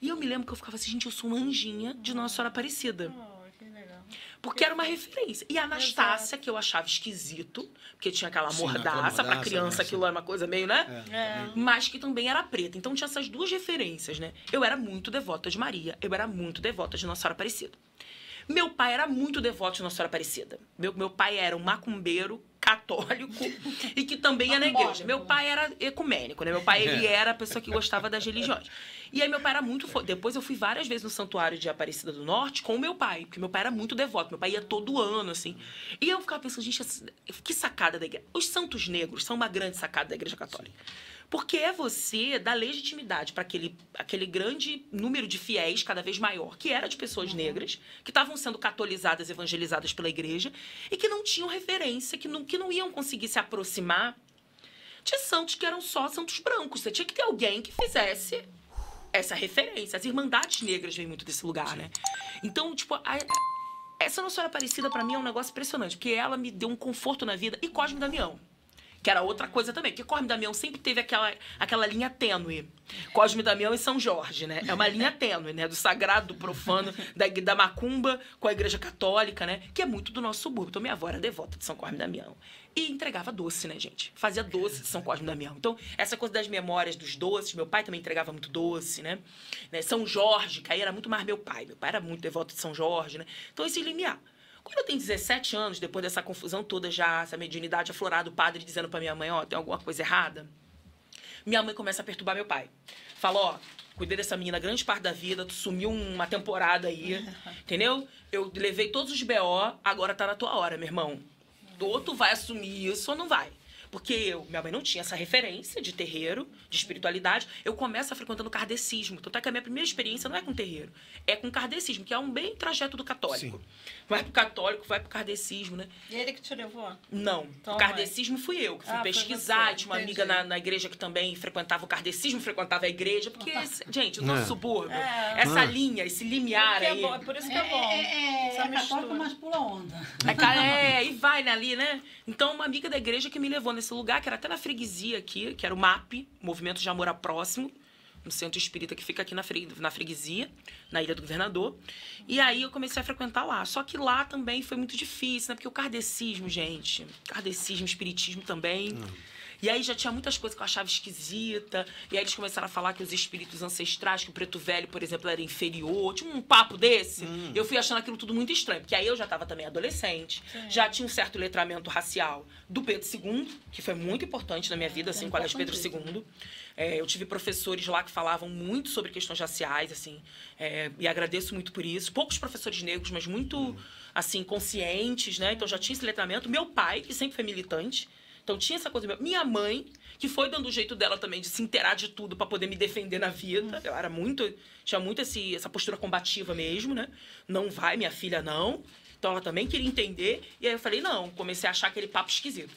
E eu me lembro que eu ficava assim, gente, eu sou uma anjinha de Nossa Senhora Aparecida. Que legal. Porque era uma referência. E a Anastácia, que eu achava esquisito, porque tinha aquela mordaça pra criança, aquilo era uma coisa meio, né? Mas que também era preta. Então tinha essas duas referências, né? Eu era muito devota de Maria, eu era muito devota de Nossa Senhora Aparecida. Meu pai era muito devoto de Nossa Senhora Aparecida. Meu pai era um macumbeiro católico e que também também ia na igreja. Católico. Meu pai era ecumênico, né? Meu pai, ele era a pessoa que gostava das religiões. E aí meu pai era muito... Depois eu fui várias vezes no santuário de Aparecida do Norte com o meu pai, porque meu pai era muito devoto. Meu pai ia todo ano, assim. E eu ficava pensando, gente, que sacada da igreja. Os santos negros são uma grande sacada da igreja católica. Porque é você dar legitimidade para aquele grande número de fiéis, cada vez maior, que era de pessoas negras, que estavam sendo catolizadas, evangelizadas pela igreja, e que não tinham referência, que não iam conseguir se aproximar de santos que eram só santos brancos. Você tinha que ter alguém que fizesse essa referência. As Irmandades Negras vêm muito desse lugar, né? Então, tipo, essa Nossa Senhora Aparecida, pra mim, é um negócio impressionante, porque ela me deu um conforto na vida. E Cosme e Damião, que era outra coisa também, porque Cosme e Damião sempre teve aquela linha tênue. Cosme e Damião e São Jorge, né? É uma linha tênue, né? Do sagrado, do profano, da macumba com a igreja católica, né? Que é muito do nosso subúrbio. Então, minha avó era devota de São Cosme e Damião. E entregava doce, né, gente? Fazia doce de São Cosme e Damião. Então, essa coisa das memórias dos doces, meu pai também entregava muito doce, né? São Jorge, que aí era muito mais meu pai. Meu pai era muito devoto de São Jorge, né? Então, esse limiar. Quando eu tenho 17 anos, depois dessa confusão toda já, essa mediunidade aflorada, o padre dizendo pra minha mãe, ó, tem alguma coisa errada, minha mãe começa a perturbar meu pai. Fala, ó, cuidei dessa menina grande parte da vida, tu sumiu uma temporada aí, entendeu? Eu levei todos os BO, agora tá na tua hora, meu irmão. Ou tu vai assumir isso ou não vai. Porque minha mãe não tinha essa referência de terreiro, de espiritualidade. Eu começo frequentando o kardecismo. Tanto é que a minha primeira experiência não é com terreiro, é com kardecismo, que é um bem trajeto do católico. Sim. Vai pro católico, vai pro kardecismo, né? E ele que te levou? Não. Então, o kardecismo fui eu, que fui pesquisar. Tinha uma amiga na igreja que também frequentava o kardecismo, frequentava a igreja. Porque, gente, o nosso subúrbio, essa linha, esse limiar aí... É por isso que é bom. É católico, mas pula onda. E vai ali, né? Então, uma amiga da igreja que me levou nesse lugar, que era até na freguesia aqui, que era o MAP, Movimento de Amor a Próximo, um centro espírita que fica aqui na freguesia, na Ilha do Governador. E aí eu comecei a frequentar lá. Só que lá também foi muito difícil, né? Porque o kardecismo, gente, kardecismo, espiritismo também... E aí já tinha muitas coisas que eu achava esquisita. E aí eles começaram a falar que os espíritos ancestrais, que o preto velho, por exemplo, era inferior. Tinha um papo desse. Eu fui achando aquilo tudo muito estranho. Porque aí eu já estava também adolescente. Sim. Já tinha um certo letramento racial do Pedro II, que foi muito importante na minha vida, assim, com a de Pedro II. Eu tive professores lá que falavam muito sobre questões raciais, assim. E agradeço muito por isso. Poucos professores negros, mas muito, assim, conscientes, né? Então já tinha esse letramento. Meu pai, que sempre foi militante. Então tinha essa coisa. Minha mãe, que foi dando o jeito dela também de se inteirar de tudo para poder me defender na vida. Eu era muito... Tinha muito essa postura combativa mesmo, né? Não vai, minha filha, não. Então ela também queria entender. E aí eu falei, não. Comecei a achar aquele papo esquisito.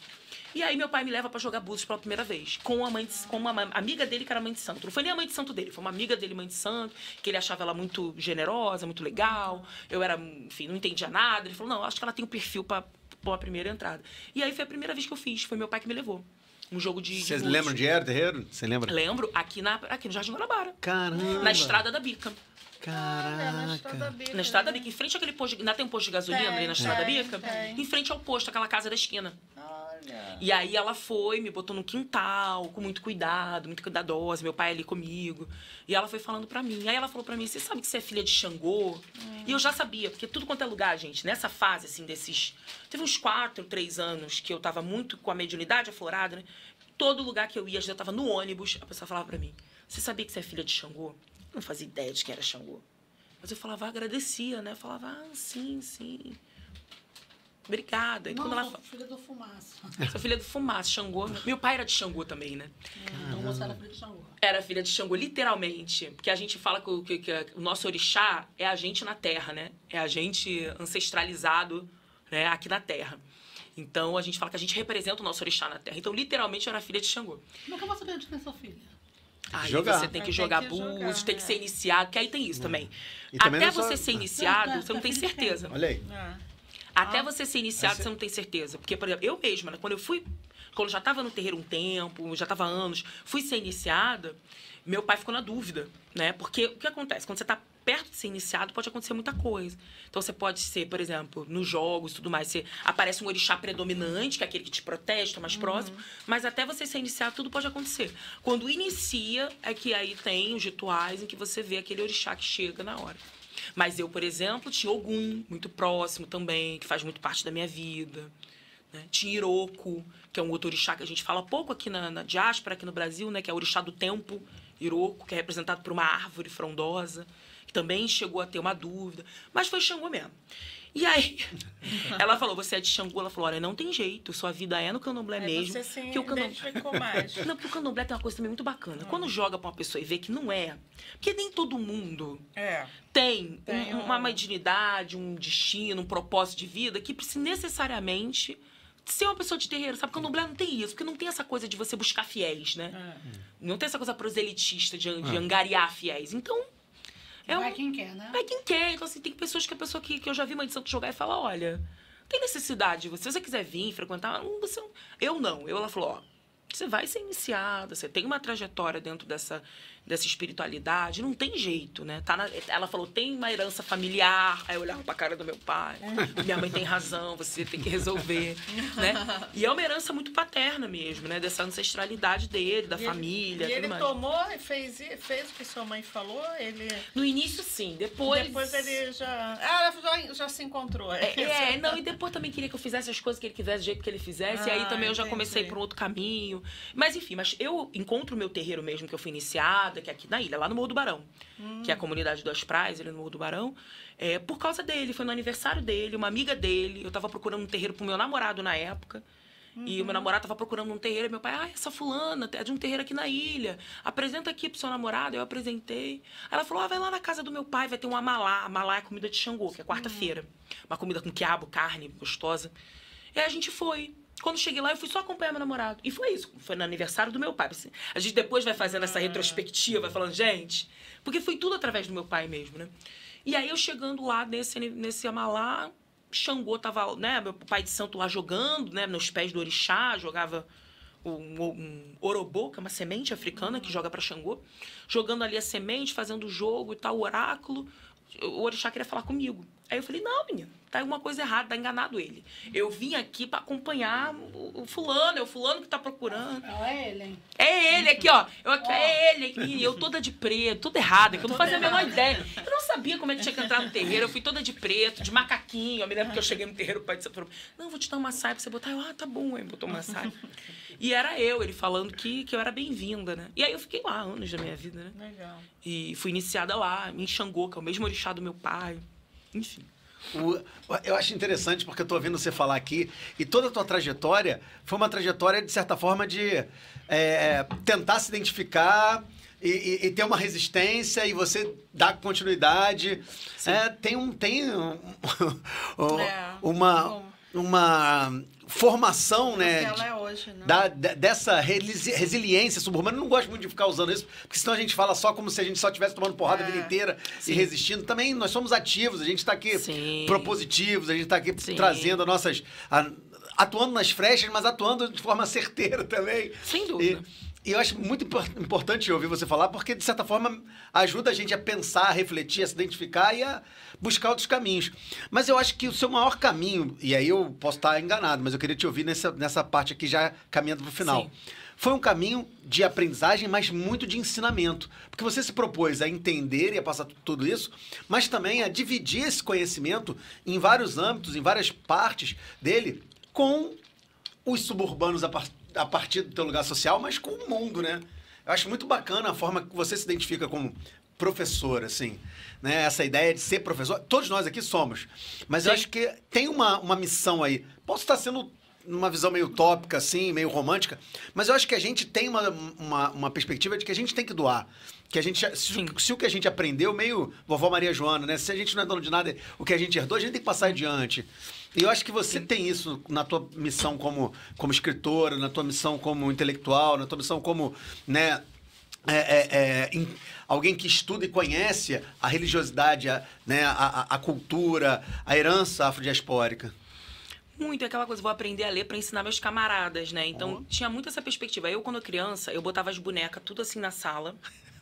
E aí meu pai me leva para jogar búzios pela primeira vez. Com uma amiga dele que era mãe de santo. Não foi nem a mãe de santo dele. Foi uma amiga dele, mãe de santo. Que ele achava ela muito generosa, muito legal. Eu era... Enfim, não entendia nada. Ele falou, não, acho que ela tem um perfil para a primeira entrada. E aí foi a primeira vez que eu fiz. Foi meu pai que me levou. Um jogo de... Vocês lembram de era terreiro? Você lembra? Lembro. Aqui no Jardim Guanabara. Caramba! Na Estrada da Bica. Caraca. Na Estrada da Bica. Na Estrada da Bica. Em frente àquele posto... Ainda tem um posto de gasolina ali na Estrada da Bica? Em frente ao posto, aquela casa da esquina. Olha. E aí ela foi, me botou no quintal, com muito cuidado, muito cuidadosa, meu pai ali comigo. E ela foi falando pra mim. Aí ela falou pra mim, você sabe que você é filha de Xangô? E eu já sabia, porque tudo quanto é lugar, gente, nessa fase, assim, desses... Teve uns 4, 3 anos que eu tava muito com a mediunidade aflorada, né? Todo lugar que eu ia, já tava no ônibus, a pessoa falava pra mim, você sabia que você é filha de Xangô? Eu não fazia ideia de quem era Xangô. Mas eu falava, agradecia, né? Eu falava, sim, sim. Obrigada. E Não, quando ela sou filha do Fumaça. Sou filha do Fumaça, Xangô. Meu pai era de Xangô também, né? Então você era filha de Xangô. Era filha de Xangô, literalmente. Porque a gente fala que o nosso orixá é a gente na terra, né? É a gente ancestralizado, né, aqui na terra. Então, a gente fala que a gente representa o nosso orixá na terra. Então, literalmente, eu era filha de Xangô. Como é que eu vou saber de quem é sua filha? Aí Jogar. você tem que jogar búzios, tem que ser iniciado, que aí tem isso também. E também Até não só- você ser iniciado, você não tem certeza. Olha aí. Até você ser iniciado, você não tem certeza. Porque, por exemplo, eu mesma, né, quando eu já estava no terreiro um tempo, já estava há anos, fui ser iniciada, meu pai ficou na dúvida, né? Porque o que acontece? Quando você está perto de ser iniciado, pode acontecer muita coisa. Então, você pode ser, por exemplo, nos jogos e tudo mais, aparece um orixá predominante, que é aquele que te protege, está mais próximo, mas até você ser iniciado, tudo pode acontecer. Quando inicia, é que aí tem os rituais em que você vê aquele orixá que chega na hora. Mas eu, por exemplo, tinha Ogum, muito próximo também, que faz muito parte da minha vida. né? Tinha Iroko, que é um outro orixá que a gente fala pouco aqui na diáspora, aqui no Brasil, né? Que é o orixá do tempo, Iroko, que é representado por uma árvore frondosa, que também chegou a ter uma dúvida, mas foi Xangô mesmo. E aí, ela falou, você é de Xangô? Ela falou, olha, não tem jeito, sua vida é no candomblé mesmo. Você se que o candomblé... identificou mais. Não, porque o candomblé tem uma coisa também muito bacana. Quando joga pra uma pessoa e vê que não é, porque nem todo mundo tem uma mediunidade, um destino, um propósito de vida que precisa necessariamente ser uma pessoa de terreiro, sabe? Porque o candomblé não tem isso, porque não tem essa coisa de você buscar fiéis, né? Não tem essa coisa proselitista de angariar fiéis. Então, vai quem quer, né? vai quem quer. Então, assim, tem pessoas que a pessoa que eu já vi mãe de santo jogar e fala, olha, não tem necessidade de você. Se você quiser vir, frequentar, você não... Eu não. Ela falou, ó, você vai ser iniciada, você tem uma trajetória dentro dessa espiritualidade, não tem jeito, né? Ela falou, tem uma herança familiar. Aí eu olhava pra cara do meu pai. Minha mãe tem razão, você tem que resolver, né? E é uma herança muito paterna mesmo, né? Dessa ancestralidade dele, da família. E ele mais. tomou e fez o que sua mãe falou? No início, sim. Depois ele já... já se encontrou. Não, e depois também queria que eu fizesse as coisas que ele quisesse, do jeito que ele fizesse. E aí também eu já comecei por um outro caminho. Mas enfim, eu encontro o meu terreiro mesmo, que eu fui iniciada, que é aqui na ilha, lá no Morro do Barão, que é a comunidade das praias, ele no Morro do Barão, por causa dele, foi no aniversário dele, uma amiga dele, eu tava procurando um terreiro pro meu namorado na época, e o meu namorado tava procurando um terreiro, e meu pai, essa fulana é de um terreiro aqui na ilha, apresenta aqui pro seu namorado, eu apresentei. Aí ela falou, vai lá na casa do meu pai, vai ter um amalá é comida de Xangô, que é quarta-feira, uma comida com quiabo, carne, gostosa. E aí a gente foi. Quando cheguei lá, eu fui só acompanhar meu namorado. E foi isso. Foi no aniversário do meu pai. Assim, a gente depois vai fazendo essa retrospectiva, vai falando, gente... Porque foi tudo através do meu pai mesmo, né? E aí, eu chegando lá nesse amalá, Xangô tava, né? Meu pai de santo lá jogando, né? Nos pés do orixá, jogava um orobô, que é uma semente africana que joga pra Xangô. Jogando ali a semente, fazendo o jogo e tal, o oráculo. O orixá queria falar comigo. Aí eu falei, não, menino, tá alguma coisa errada, tá enganado ele. Eu vim aqui pra acompanhar o fulano, é o fulano que tá procurando. É ele, hein? É ele aqui, ó. É ele aqui. Eu toda de preto, toda errada, que eu não fazia a menor ideia. Eu não sabia como é que tinha que entrar no terreiro. Eu fui toda de preto, de macaquinho. Eu me lembro que eu cheguei no terreiro, o pai disse, não, vou te dar uma saia pra você botar. Eu, tá bom, aí botou uma saia. E era ele falando que eu era bem-vinda, né? E aí eu fiquei lá anos da minha vida, né? Legal. E fui iniciada lá, em Xangô, que é o mesmo orixá do meu pai. Enfim. Eu acho interessante porque eu tô ouvindo você falar aqui e toda a tua trajetória foi uma trajetória, de certa forma, de tentar se identificar e ter uma resistência e você dar continuidade. Tem uma formação, né? Que ela é hoje, né? Dessa resiliência suburbana. Eu não gosto muito de ficar usando isso, porque senão a gente fala só como se a gente só estivesse tomando porrada a vida inteira e resistindo. Também nós somos ativos, a gente está aqui propositivos, a gente está aqui trazendo atuando nas frechas, mas atuando de forma certeira também. Sem dúvida. E eu acho muito importante ouvir você falar, porque, de certa forma, ajuda a gente a pensar, a refletir, a se identificar e a buscar outros caminhos. Mas eu acho que o seu maior caminho, e aí eu posso estar enganado, mas eu queria te ouvir nessa parte aqui já caminhando para o final. Sim. Foi um caminho de aprendizagem, mas muito de ensinamento. Porque você se propôs a entender e a passar tudo isso, mas também a dividir esse conhecimento em vários âmbitos, em várias partes dele, com os suburbanos a partir do teu lugar social, mas com o mundo, né? Eu acho muito bacana a forma que você se identifica como professor, assim, né? Essa ideia de ser professor, todos nós aqui somos, mas eu acho que tem uma missão aí. Posso estar sendo numa visão meio utópica, assim, meio romântica, mas eu acho que a gente tem uma perspectiva de que a gente tem que doar. Que a gente, se o que a gente aprendeu, meio vovó Maria Joana, né? Se a gente não é dono de nada, o que a gente herdou, a gente tem que passar adiante. E eu acho que você tem isso na tua missão como escritora, na tua missão como intelectual, na tua missão como, né, alguém que estuda e conhece a religiosidade, a cultura, a herança afrodiaspórica. Muito, é aquela coisa, vou aprender a ler para ensinar meus camaradas, né? Então, tinha muito essa perspectiva. Eu, quando criança, eu botava as bonecas tudo assim na sala,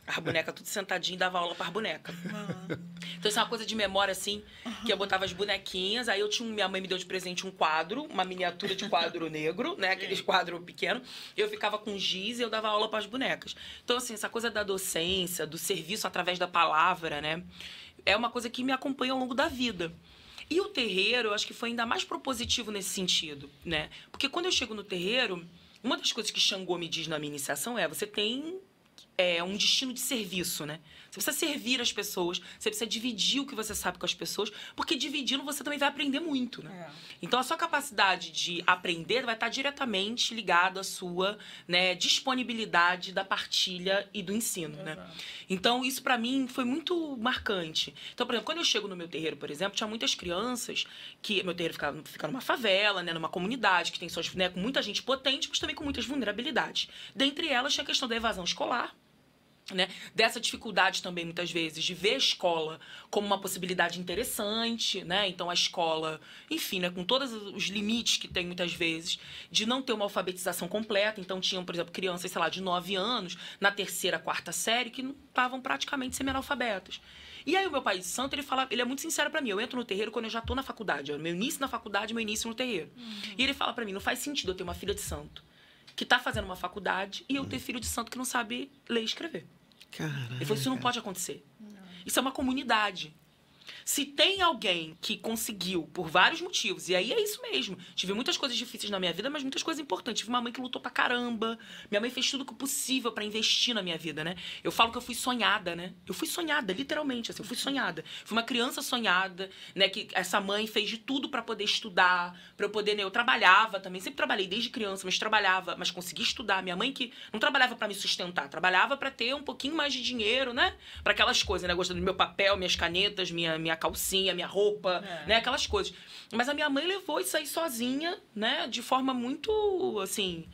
as bonecas tudo sentadinha e dava aula para as bonecas. Então, isso é uma coisa de memória, assim, que eu botava as bonequinhas, aí minha mãe me deu de presente um quadro, uma miniatura de quadro negro, né? Aqueles quadros pequenos. Eu ficava com giz e eu dava aula para as bonecas. Então, assim, essa coisa da docência, do serviço através da palavra, né? É uma coisa que me acompanha ao longo da vida. E o terreiro, eu acho que foi ainda mais propositivo nesse sentido, né? Porque quando eu chego no terreiro, uma das coisas que Xangô me diz na minha iniciação é: você tem um destino de serviço, né? Você precisa servir as pessoas, você precisa dividir o que você sabe com as pessoas, porque dividindo você também vai aprender muito, né? Então, a sua capacidade de aprender vai estar diretamente ligada à sua, né, disponibilidade da partilha e do ensino, né? Então, isso para mim foi muito marcante. Então, por exemplo, quando eu chego no meu terreiro, por exemplo, tinha muitas crianças que... Meu terreiro fica numa favela, né, numa comunidade que tem suas, né, com muita gente potente, mas também com muitas vulnerabilidades. Dentre elas, tinha a questão da evasão escolar, né? Dessa dificuldade também, muitas vezes, de ver a escola como uma possibilidade interessante, né? Então, a escola, enfim, né, com todos os limites que tem, muitas vezes, de não ter uma alfabetização completa. Então, tinham, por exemplo, crianças, sei lá, de 9 anos, na 3ª, 4ª série, que não estavam praticamente semi-analfabetas. E aí, o meu pai de santo, ele é muito sincero pra mim. Eu entro no terreiro quando eu já tô na faculdade. Meu início na faculdade, meu início no terreiro. E ele fala pra mim: não faz sentido eu ter uma filha de santo que tá fazendo uma faculdade e eu ter filho de santo que não sabe ler e escrever. Caraca. Ele falou: isso não pode acontecer. Isso é uma comunidade. Se tem alguém que conseguiu, por vários motivos, e aí é isso mesmo. Tive muitas coisas difíceis na minha vida, mas muitas coisas importantes. Tive uma mãe que lutou pra caramba. Minha mãe fez tudo o possível pra investir na minha vida, né? Eu falo que eu fui sonhada, né? Eu fui sonhada, literalmente, assim, eu fui sonhada. Fui uma criança sonhada, né? Que essa mãe fez de tudo pra poder estudar, pra eu poder, né? Eu trabalhava também, sempre trabalhei desde criança, mas trabalhava, mas consegui estudar. Minha mãe que não trabalhava pra me sustentar, trabalhava pra ter um pouquinho mais de dinheiro, né? Pra aquelas coisas, né? Gostando do meu papel, minhas canetas, minha calcinha, minha roupa, né? Aquelas coisas. Mas a minha mãe levou isso aí sozinha, né? De forma muito, assim,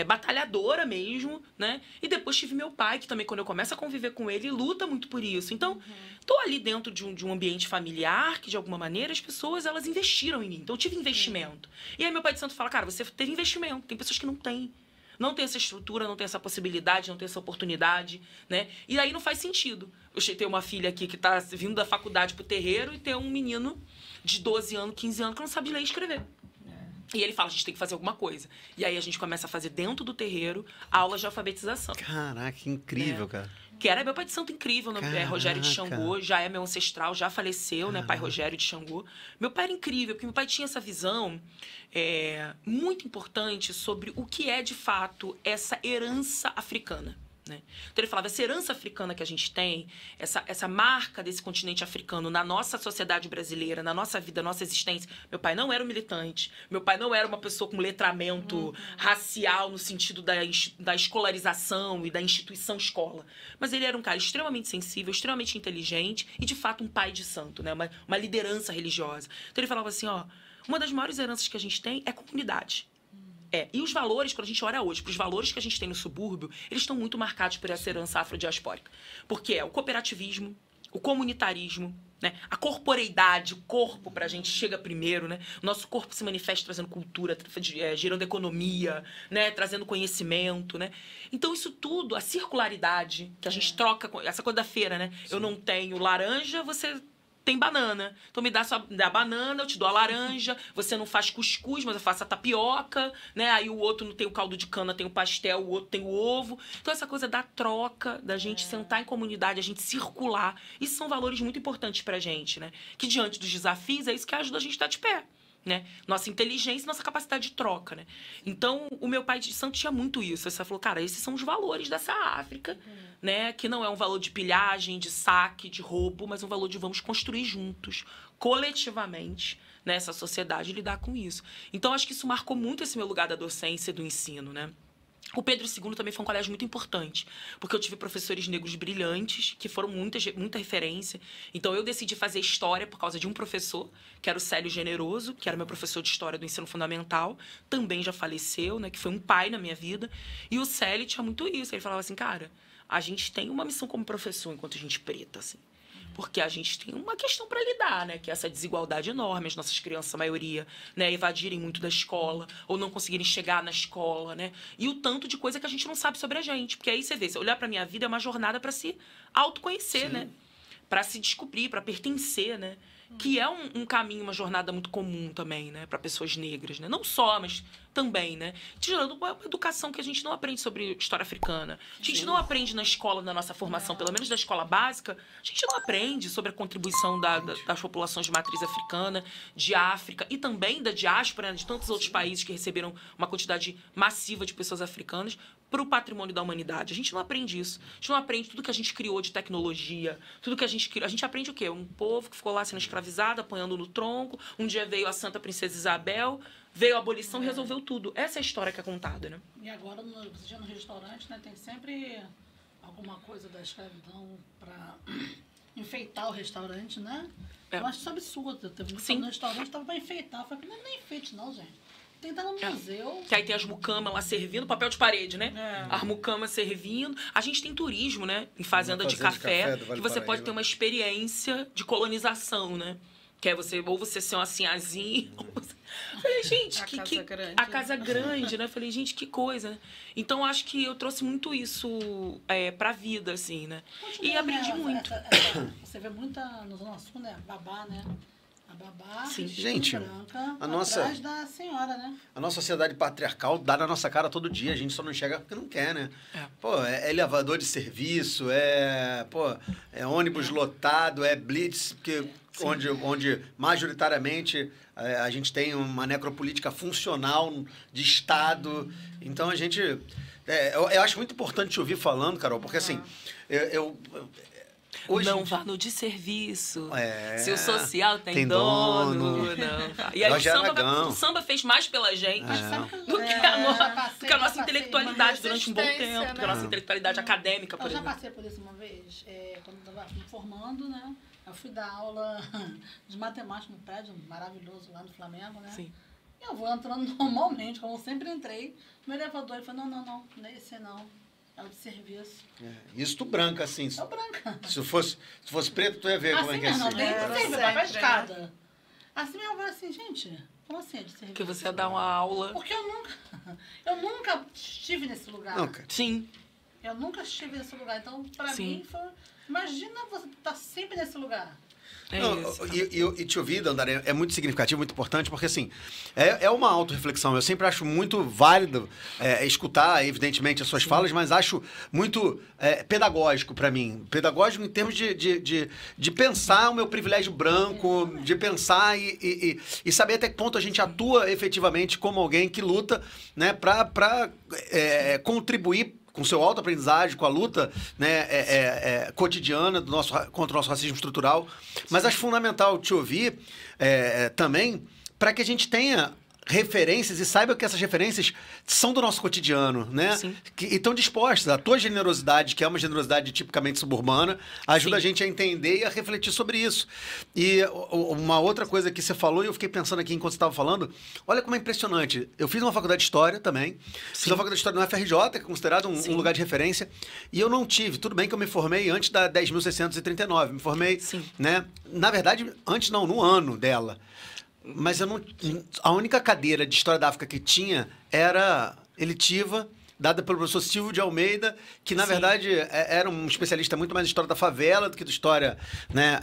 batalhadora mesmo, né? E depois tive meu pai, que também, quando eu começo a conviver com ele, luta muito por isso. Então, tô ali dentro de um ambiente familiar que, de alguma maneira, as pessoas, elas investiram em mim. Então, eu tive investimento. E aí, meu pai de santo fala: cara, você teve investimento. Tem pessoas que não têm. Não tem essa estrutura, não tem essa possibilidade, não tem essa oportunidade, né? E aí não faz sentido eu ter uma filha aqui que tá vindo da faculdade pro terreiro e ter um menino de 12 anos, 15 anos que não sabe ler e escrever. E ele fala: a gente tem que fazer alguma coisa. E aí a gente começa a fazer dentro do terreiro aulas de alfabetização. Caraca, que incrível, cara. Que era meu pai de santo incrível, né? Rogério de Xangô, já é meu ancestral, já faleceu, né? Pai Rogério de Xangô. Meu pai era incrível, porque meu pai tinha essa visão muito importante sobre o que é, de fato, essa herança africana. Né? Então, ele falava: essa herança africana que a gente tem, essa marca desse continente africano na nossa sociedade brasileira, na nossa vida, na nossa existência. Meu pai não era um militante, meu pai não era uma pessoa com letramento racial no sentido da escolarização e da instituição escola. Mas ele era um cara extremamente sensível, extremamente inteligente e, de fato, um pai de santo, né? Uma liderança religiosa. Então, ele falava assim: ó, uma das maiores heranças que a gente tem é comunidade. E os valores, quando a gente olha hoje, para os valores que a gente tem no subúrbio, eles estão muito marcados por essa herança afrodiaspórica. Porque é o cooperativismo, o comunitarismo, né? A corporeidade, o corpo pra gente chega primeiro, né? O nosso corpo se manifesta trazendo cultura, gerando economia, né? Trazendo conhecimento, né? Então, isso tudo, a circularidade, que a gente troca, essa coisa da feira, né? Sim. Eu não tenho laranja, você tem banana. Então, me dá a banana, eu te dou a laranja. Você não faz cuscuz, mas eu faço a tapioca, né? Aí o outro não tem o caldo de cana, tem o pastel, o outro tem o ovo. Então, essa coisa da troca, da gente sentar em comunidade, a gente circular. Isso são valores muito importantes pra gente, né? Que, diante dos desafios, é isso que ajuda a gente a estar de pé. Né? Nossa inteligência e nossa capacidade de troca, né? Então, o meu pai de santo tinha muito isso. Ele falou: cara, esses são os valores dessa África, né? Que não é um valor de pilhagem, de saque, de roubo, mas um valor de vamos construir juntos, coletivamente, nessa sociedade, e lidar com isso. Então, acho que isso marcou muito esse meu lugar da docência e do ensino, né? O Pedro II também foi um colégio muito importante, porque eu tive professores negros brilhantes, que foram muita referência. Então, eu decidi fazer história por causa de um professor, que era o Célio Generoso, que era meu professor de história do ensino fundamental, também já faleceu, né, que foi um pai na minha vida. E o Célio tinha muito isso. Ele falava assim: cara, a gente tem uma missão como professor enquanto gente preta, assim. Porque a gente tem uma questão para lidar, né? Que é essa desigualdade enorme. As nossas crianças, a maioria, né, evadirem muito da escola, ou não conseguirem chegar na escola, né? E o tanto de coisa que a gente não sabe sobre a gente. Porque aí você vê, se olhar para minha vida, é uma jornada para se autoconhecer, Sim. né? Para se descobrir, para pertencer, né? Que é um caminho, uma jornada muito comum também, né? Para pessoas negras, né? Não só, mas também, né? Gerando uma educação que a gente não aprende sobre história africana. A gente não aprende na escola, na nossa formação, pelo menos da escola básica, a gente não aprende sobre a contribuição das populações de matriz africana, de África e também da diáspora, né, de tantos outros países que receberam uma quantidade massiva de pessoas africanas para o patrimônio da humanidade. A gente não aprende isso. A gente não aprende tudo que a gente criou de tecnologia, tudo que a gente criou. A gente aprende o quê? Um povo que ficou lá sendo escravizado, apanhando no tronco. Um dia veio a Santa Princesa Isabel, veio a abolição e resolveu tudo. Essa é a história que é contada, né? E agora, você já no restaurante, né, tem sempre alguma coisa da escravidão para enfeitar o restaurante, né? Eu acho isso absurdo. Teve um restaurante que estava para enfeitar. Eu falei, não é nem enfeite, não, gente. Tem que estar no museu. Que aí tem as mucamas lá servindo, papel de parede, né? As mucamas servindo. A gente tem turismo, né? Em fazenda de café que você pode ter uma experiência de colonização, né? Que é ou você ser uma sinhazinha. Falei, gente, a casa grande, né? Falei, gente, que coisa, né? Então, acho que eu trouxe muito isso pra vida, assim, né? E aprendi muito. Você vê muita no Zona Sul, né? Babá, né? A babá, gente, branca, a nossa, atrás da senhora, né? A nossa sociedade patriarcal dá na nossa cara todo dia, a gente só não enxerga porque não quer, né? Pô, é elevador de serviço, é ônibus lotado, é blitz, porque onde majoritariamente a gente tem uma necropolítica funcional de Estado. Então a gente... eu acho muito importante te ouvir falando, Carol, porque assim, hoje não vá no de serviço. Se o social tem dono. Não. E aí o samba fez mais pela gente do que a nossa intelectualidade durante um bom tempo, né? Do que a nossa intelectualidade acadêmica, por exemplo. Eu já passei por isso uma vez, quando eu estava me formando, né? Eu fui dar aula de matemática no prédio maravilhoso lá no Flamengo, né? Sim. E eu vou entrando normalmente, como eu sempre entrei, no elevador. Ele falou, não é esse não. É o de serviço. Isso tu branca, assim. Eu branca. Se fosse preto, tu ia ver como é que é assim. Não, nem serviço, papel de escada. Assim eu falei assim, gente, como assim é de serviço? Porque você ia dar uma aula. Porque eu nunca estive nesse lugar. Nunca. Sim. Eu nunca estive nesse lugar. Então, pra mim, foi... Imagina você estar sempre nesse lugar. E te ouvir, Dandara, é muito significativo, muito importante, porque assim, é uma autorreflexão. Eu sempre acho muito válido escutar, evidentemente, as suas falas, mas acho muito pedagógico para mim. Pedagógico em termos de pensar o meu privilégio branco, de pensar e saber até que ponto a gente atua efetivamente como alguém que luta, né, para contribuir com o seu autoaprendizagem, com a luta, né, cotidiana contra o nosso racismo estrutural. Mas acho fundamental te ouvir também para que a gente tenha referências e saiba que essas referências são do nosso cotidiano, né? Sim. E estão dispostas. A tua generosidade, que é uma generosidade tipicamente suburbana, ajuda a gente a entender e a refletir sobre isso. E uma outra coisa que você falou, e eu fiquei pensando aqui enquanto você estava falando, olha como é impressionante. Eu fiz uma faculdade de História também, fiz uma faculdade de História no FRJ, que é considerado um lugar de referência, e eu não tive. Tudo bem que eu me formei antes da 10.639, me formei, né? Na verdade, antes não, no ano dela. Mas a única cadeira de História da África que tinha era eletiva, dada pelo professor Silvio de Almeida, que, na verdade, era um especialista muito mais em História da favela do que de História, né?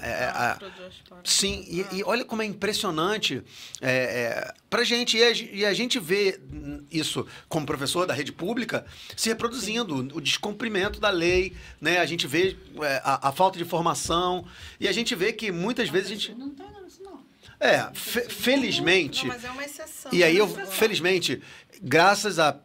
Sim, e olha como é impressionante pra gente. E a gente vê isso como professor da rede pública se reproduzindo, o descumprimento da lei, né? A gente vê a falta de formação, e a gente vê que muitas vezes a gente... Não tem isso, não. Felizmente... Não, mas é uma exceção. E aí, felizmente, graças a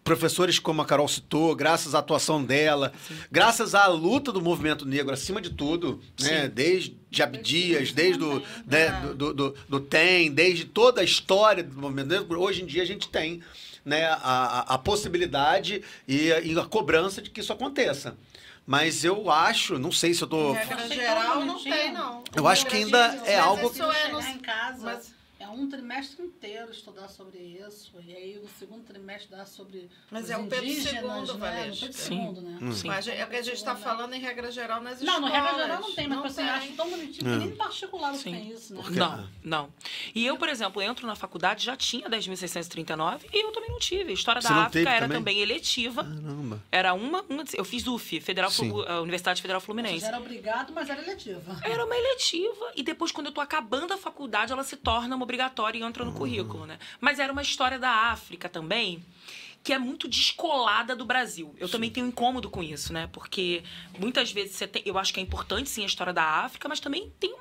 professores como a Carol citou, graças à atuação dela, graças à luta do movimento negro, acima de tudo, né? Desde Abdias, desde do TEM, desde toda a história do movimento negro, hoje em dia a gente tem, né, a possibilidade e a cobrança de que isso aconteça. Mas eu acho, não sei se eu tô... Em regra geral, não tem, não. Eu acho que ainda é algo... Isso chegar em casa, um trimestre inteiro estudar sobre isso, e aí no segundo trimestre dar sobre mas o Pedro II, Valete. Mas é o que a gente está falando em regra geral nas escolas. Não, na regra geral não tem, mas eu acho tão bonitinho que nem em particular não tem isso, né? Não. E eu, por exemplo, entro na faculdade, já tinha 10.639 e eu também não tive. História da África era também eletiva. Caramba. Era eu fiz UF, Universidade Federal Fluminense. Era obrigado, mas era eletiva. Era uma eletiva. E depois, quando eu tô acabando a faculdade, ela se torna uma obrigatória e entra no currículo, né? Mas era uma história da África também, que é muito descolada do Brasil. Eu também tenho incômodo com isso, né? Porque muitas vezes eu acho que é importante, sim, a história da África, mas também tem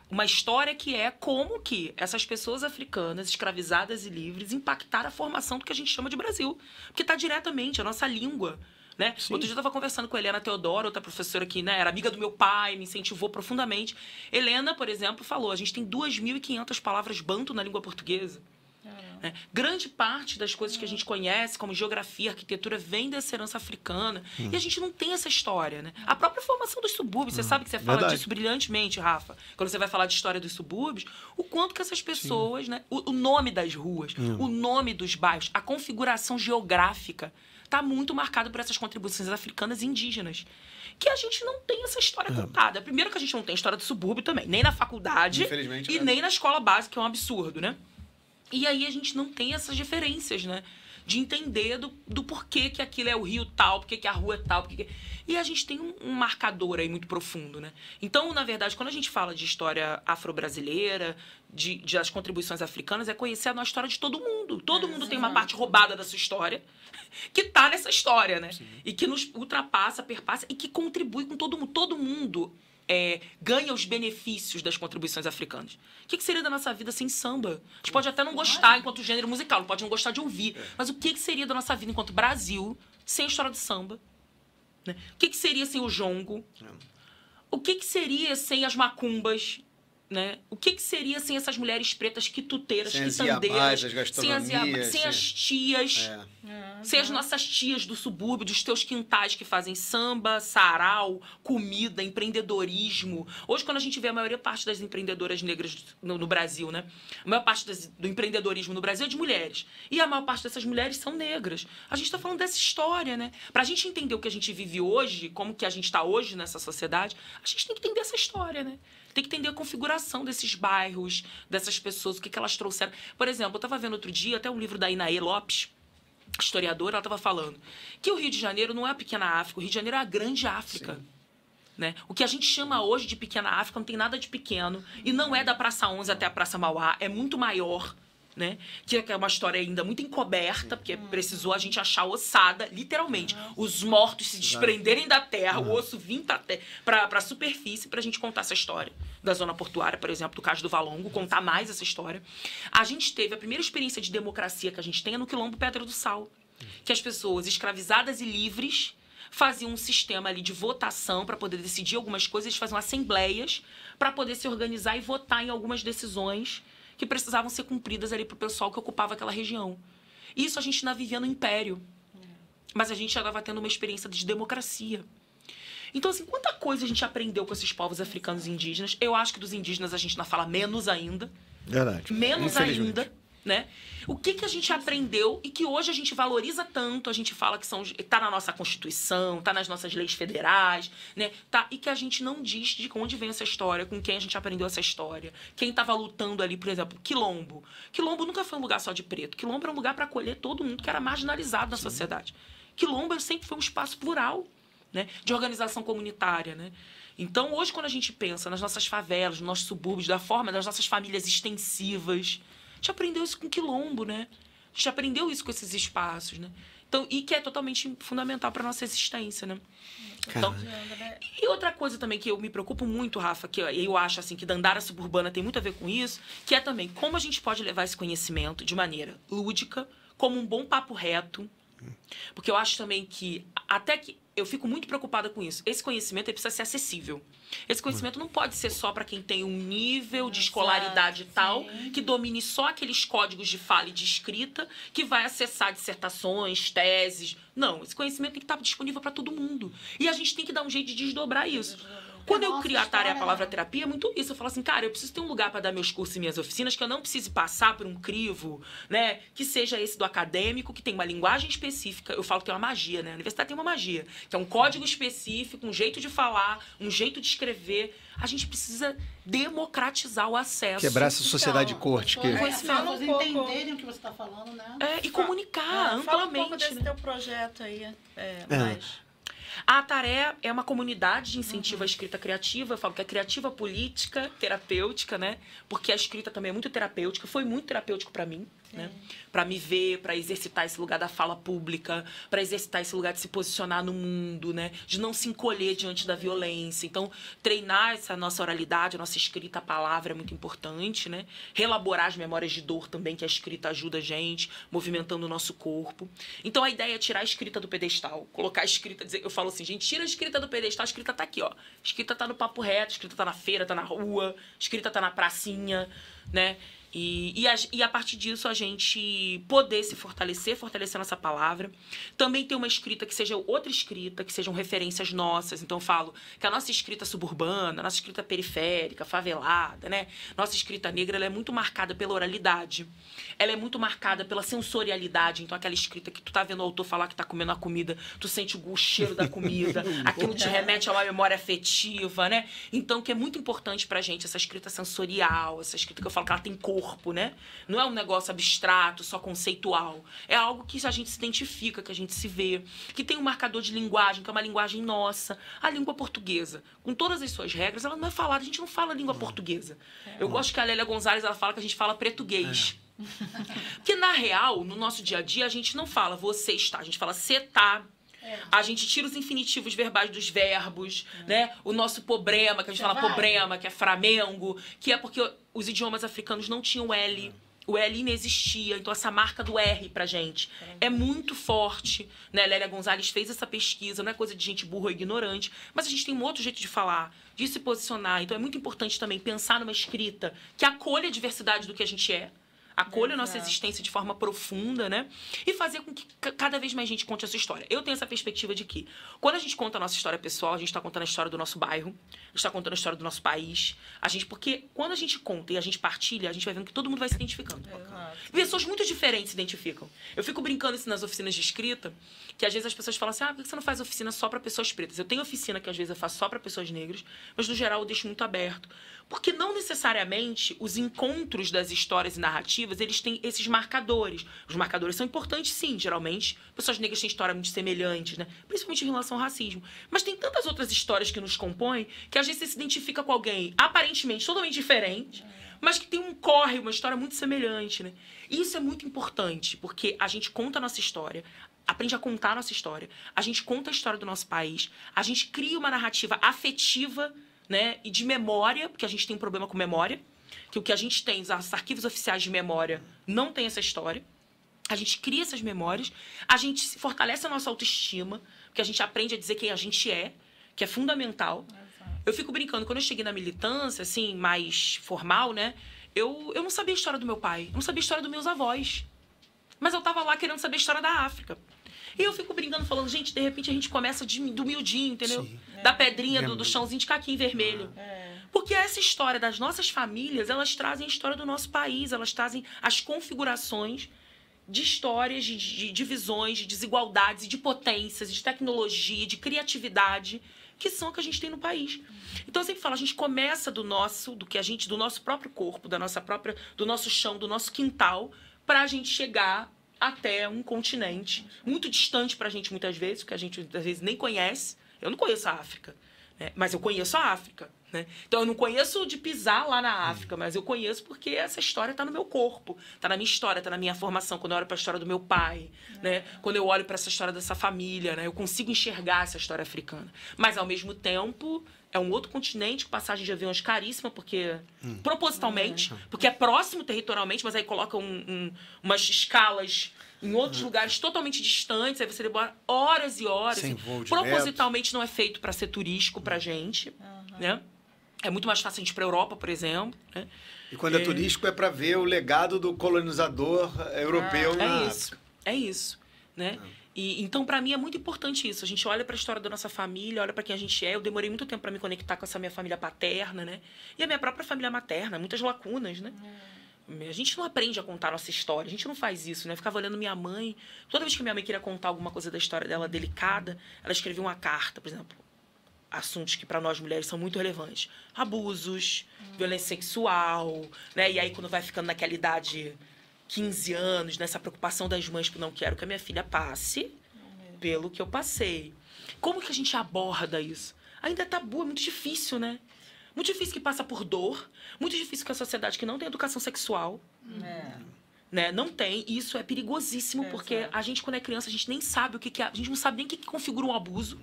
uma história que é como que essas pessoas africanas, escravizadas e livres, impactaram a formação do que a gente chama de Brasil. Porque está diretamente, a nossa língua, né? Outro dia eu estava conversando com a Helena Teodoro, outra professora que, né, era amiga do meu pai, me incentivou profundamente. Helena, por exemplo, falou, a gente tem 2.500 palavras banto na língua portuguesa. Né? Grande parte das coisas que a gente conhece, como geografia, arquitetura, vem dessa herança africana. E a gente não tem essa história, né? A própria formação dos subúrbios, você sabe que você fala disso brilhantemente, Rafa, quando você vai falar de história dos subúrbios, o quanto que essas pessoas, né? O nome das ruas, o nome dos bairros, a configuração geográfica está muito marcado por essas contribuições africanas e indígenas. Que a gente não tem essa história contada. Primeiro que a gente não tem história do subúrbio também, nem na faculdade e nem na escola básica, que é um absurdo, né? E aí a gente não tem essas diferenças, né? De entender do porquê que aquilo é o rio tal, porquê que a rua é tal. E a gente tem um marcador aí muito profundo, né? Então, na verdade, quando a gente fala de história afro-brasileira, de as contribuições africanas, é conhecer a nossa história de todo mundo. Todo mundo tem uma parte roubada da sua história, que tá nessa história, né? Sim. E que nos ultrapassa, perpassa e que contribui com todo mundo. Todo mundo ganha os benefícios das contribuições africanas. O que seria da nossa vida sem samba? A gente pode até não gostar enquanto gênero musical, pode não gostar de ouvir, mas o que seria da nossa vida enquanto Brasil sem a história do samba? Né? O que seria sem o jongo? O que seria sem as macumbas? Né? O que seria sem essas mulheres pretas quituteiras, quitandeiras, sem as tias, sem as nossas tias do subúrbio, dos teus quintais que fazem samba, sarau, comida, empreendedorismo. Hoje, quando a gente vê a maior parte das empreendedoras negras no Brasil, né? A maior parte do empreendedorismo no Brasil é de mulheres. E a maior parte dessas mulheres são negras. A gente está falando dessa história, né? Para a gente entender o que a gente vive hoje, como que a gente está hoje nessa sociedade, a gente tem que entender essa história, né? Tem que entender a configuração desses bairros, dessas pessoas, o que elas trouxeram. Por exemplo, eu estava vendo outro dia, até um livro da Inaê Lopes, historiadora, ela estava falando que o Rio de Janeiro não é a pequena África, o Rio de Janeiro é a grande África. Né? O que a gente chama hoje de pequena África não tem nada de pequeno, e não é da Praça 11 até a Praça Mauá, é muito maior. Né? Que é uma história ainda muito encoberta, porque precisou a gente achar ossada, literalmente. Os mortos se desprenderem da terra, o osso vir para a superfície para a gente contar essa história. Da zona portuária, por exemplo, do Cais do Valongo, contar mais essa história. A gente teve a primeira experiência de democracia que a gente tem no Quilombo Pedra do Sal. Que as pessoas escravizadas e livres faziam um sistema ali de votação para poder decidir algumas coisas, eles faziam assembleias para poder se organizar e votar em algumas decisões que precisavam ser cumpridas ali para o pessoal que ocupava aquela região. Isso a gente ainda vivia no Império. Mas a gente já estava tendo uma experiência de democracia. Então, assim, quanta coisa a gente aprendeu com esses povos africanos e indígenas. Eu acho que dos indígenas a gente ainda fala menos ainda. Verdade. Menos ainda, né? O que a gente aprendeu e que hoje a gente valoriza tanto, a gente fala que tá na nossa Constituição, tá nas nossas leis federais, né? Tá, e que a gente não diz de onde vem essa história, com quem a gente aprendeu essa história, quem estava lutando ali, por exemplo, Quilombo. Quilombo nunca foi um lugar só de preto. Quilombo era um lugar para acolher todo mundo que era marginalizado na sociedade. Quilombo sempre foi um espaço plural, né? De organização comunitária, né? Então, hoje, quando a gente pensa nas nossas favelas, nos nossos subúrbios, da forma das nossas famílias extensivas, a gente aprendeu isso com Quilombo, né? A gente aprendeu isso com esses espaços, né? Então, e que é totalmente fundamental para nossa existência, né? Então, e outra coisa também que eu me preocupo muito, Rafa, que eu acho assim que Dandara Suburbana tem muito a ver com isso, que é também como a gente pode levar esse conhecimento de maneira lúdica, como um bom papo reto, porque eu acho também que até que eu fico muito preocupada com isso. Esse conhecimento precisa ser acessível. Esse conhecimento não pode ser só para quem tem um nível de escolaridade tal, que domine só aqueles códigos de fala e de escrita, que vai acessar dissertações, teses. Não, esse conhecimento tem que estar disponível para todo mundo. E a gente tem que dar um jeito de desdobrar isso. Quando eu crio a tarefa Palavra Terapia, é muito isso. Eu falo assim, cara, eu preciso ter um lugar para dar meus cursos e minhas oficinas, que eu não precise passar por um crivo, né? Que seja esse do acadêmico, que tem uma linguagem específica. Eu falo que tem uma magia, né? A universidade tem uma magia, que é um código específico, um jeito de falar, um jeito de escrever. A gente precisa democratizar o acesso. Quebrar essa sociedade de corte. As pessoas entenderem o que você está falando, né? E comunicar amplamente. Fala um pouco desse teu projeto aí. Mais. A Ataré é uma comunidade de incentivo à escrita criativa. Eu falo que é criativa, política, terapêutica, né? Porque a escrita também é muito terapêutica. Foi muito terapêutico para mim, né? Para me ver, para exercitar esse lugar da fala pública, para exercitar esse lugar de se posicionar no mundo, né? De não se encolher diante da violência. Então, treinar essa nossa oralidade, a nossa escrita, a palavra é muito importante, né? Relaborar as memórias de dor também, que a escrita ajuda a gente, movimentando o nosso corpo. Então, a ideia é tirar a escrita do pedestal, colocar a escrita, dizer, eu falo assim, gente, tira a escrita do pedestal, a escrita tá aqui, ó. A escrita tá no papo reto, a escrita tá na feira, tá na rua, a escrita tá na pracinha, né? E a partir disso a gente poder se fortalecer nossa palavra. Também ter uma escrita que seja outra escrita, que sejam referências nossas. Então eu falo que a nossa escrita suburbana, a nossa escrita periférica, favelada, né? Nossa escrita negra, ela é muito marcada pela oralidade. Ela é muito marcada pela sensorialidade. Então aquela escrita que tu tá vendo o autor falar que tá comendo a comida, tu sente o cheiro da comida, aquilo te remete a uma memória afetiva, né? Então que é muito importante pra gente essa escrita sensorial, essa escrita que eu falo que ela tem corpo, né? Não é um negócio abstrato, só conceitual. É algo que a gente se identifica, que a gente se vê, que tem um marcador de linguagem, que é uma linguagem nossa. A língua portuguesa, com todas as suas regras, ela não é falada, a gente não fala língua portuguesa. Eu gosto que a Lélia Gonzalez, ela fala que a gente fala português. Porque, na real, no nosso dia a dia, a gente não fala você está, a gente fala você tá. A gente tira os infinitivos verbais dos verbos, né? O nosso problema, que a gente fala problema, que é Flamengo, que é porque os idiomas africanos não tinham L. O L inexistia, então essa marca do R pra gente é muito forte, né? Lélia Gonzalez fez essa pesquisa, não é coisa de gente burra ou ignorante, mas a gente tem um outro jeito de falar, de se posicionar. Então é muito importante também pensar numa escrita que acolha a diversidade do que a gente é, acolha a nossa existência de forma profunda, né? E fazer com que cada vez mais gente conte a sua história. Eu tenho essa perspectiva de que, quando a gente conta a nossa história pessoal, a gente está contando a história do nosso bairro, a gente está contando a história do nosso país. Porque quando a gente conta e a gente partilha, a gente vai vendo que todo mundo vai se identificando. Pessoas muito diferentes se identificam. Eu fico brincando isso nas oficinas de escrita, que às vezes as pessoas falam assim, por que você não faz oficina só para pessoas pretas? Eu tenho oficina que às vezes eu faço só para pessoas negras, mas no geral eu deixo muito aberto. Porque não necessariamente os encontros das histórias e narrativas, eles têm esses marcadores. Os marcadores são importantes, sim, geralmente. Pessoas negras têm histórias muito semelhantes, né? Principalmente em relação ao racismo. Mas tem tantas outras histórias que nos compõem que às vezes você se identifica com alguém aparentemente totalmente diferente, mas que tem um corre, uma história muito semelhante, né? E isso é muito importante, porque a gente conta a nossa história, aprende a contar a nossa história, a gente conta a história do nosso país, a gente cria uma narrativa afetiva, né, e de memória, porque a gente tem um problema com memória, que o que a gente tem, os arquivos oficiais de memória, não tem essa história. A gente cria essas memórias, a gente fortalece a nossa autoestima, porque a gente aprende a dizer quem a gente é, que é fundamental. Eu fico brincando, quando eu cheguei na militância, assim, mais formal, né, eu não sabia a história do meu pai, eu não sabia a história dos meus avós, mas eu tava lá querendo saber a história da África. E eu fico brincando, falando, gente, de repente a gente começa do miudinho, entendeu? Sim. Da pedrinha, do chãozinho de caquinho vermelho. Porque essa história das nossas famílias, elas trazem a história do nosso país, elas trazem as configurações de histórias, de divisões, de desigualdades, e de potências, de tecnologia, de criatividade, que são o que a gente tem no país. Então eu sempre falo, a gente começa do nosso próprio corpo, do nosso chão, do nosso quintal, para a gente chegar até um continente muito distante pra gente muitas vezes, que a gente às vezes nem conhece. Eu não conheço a África, né? Mas eu conheço a África, né? Então eu não conheço de pisar lá na África, mas eu conheço porque essa história tá no meu corpo, tá na minha história, tá na minha formação. Quando eu olho pra história do meu pai, né? Quando eu olho pra essa história dessa família, né? Eu consigo enxergar essa história africana. Mas ao mesmo tempo é um outro continente, com passagem de aviões caríssima, porque propositalmente, porque é próximo territorialmente, mas aí coloca umas escalas em outros lugares totalmente distantes, aí você demora horas e horas. Sem voo direto. Propositalmente não é feito para ser turístico pra gente, né? É muito mais fácil a gente ir pra Europa, por exemplo, né? E quando é turístico é para ver o legado do colonizador europeu na África. É isso, né? E, então, para mim, é muito importante isso. A gente olha para a história da nossa família, olha para quem a gente é. Eu demorei muito tempo para me conectar com essa minha família paterna, né? E a minha própria família materna, muitas lacunas, né? A gente não aprende a contar a nossa história, a gente não faz isso, né? Eu ficava olhando minha mãe. Toda vez que minha mãe queria contar alguma coisa da história dela delicada, ela escrevia uma carta, por exemplo. Assuntos que para nós mulheres são muito relevantes. Abusos, violência sexual, né? E aí, quando vai ficando naquela idade... 15 anos, nessa preocupação das mães por não quero que a minha filha passe pelo que eu passei. Como que a gente aborda isso? Ainda é tabu, é muito difícil, né? Muito difícil que passa por dor, muito difícil que a sociedade que não tem educação sexual, né? Não tem, e isso é perigosíssimo, porque a gente, quando é criança, a gente nem sabe o que é, a gente não sabe nem o que configura um abuso.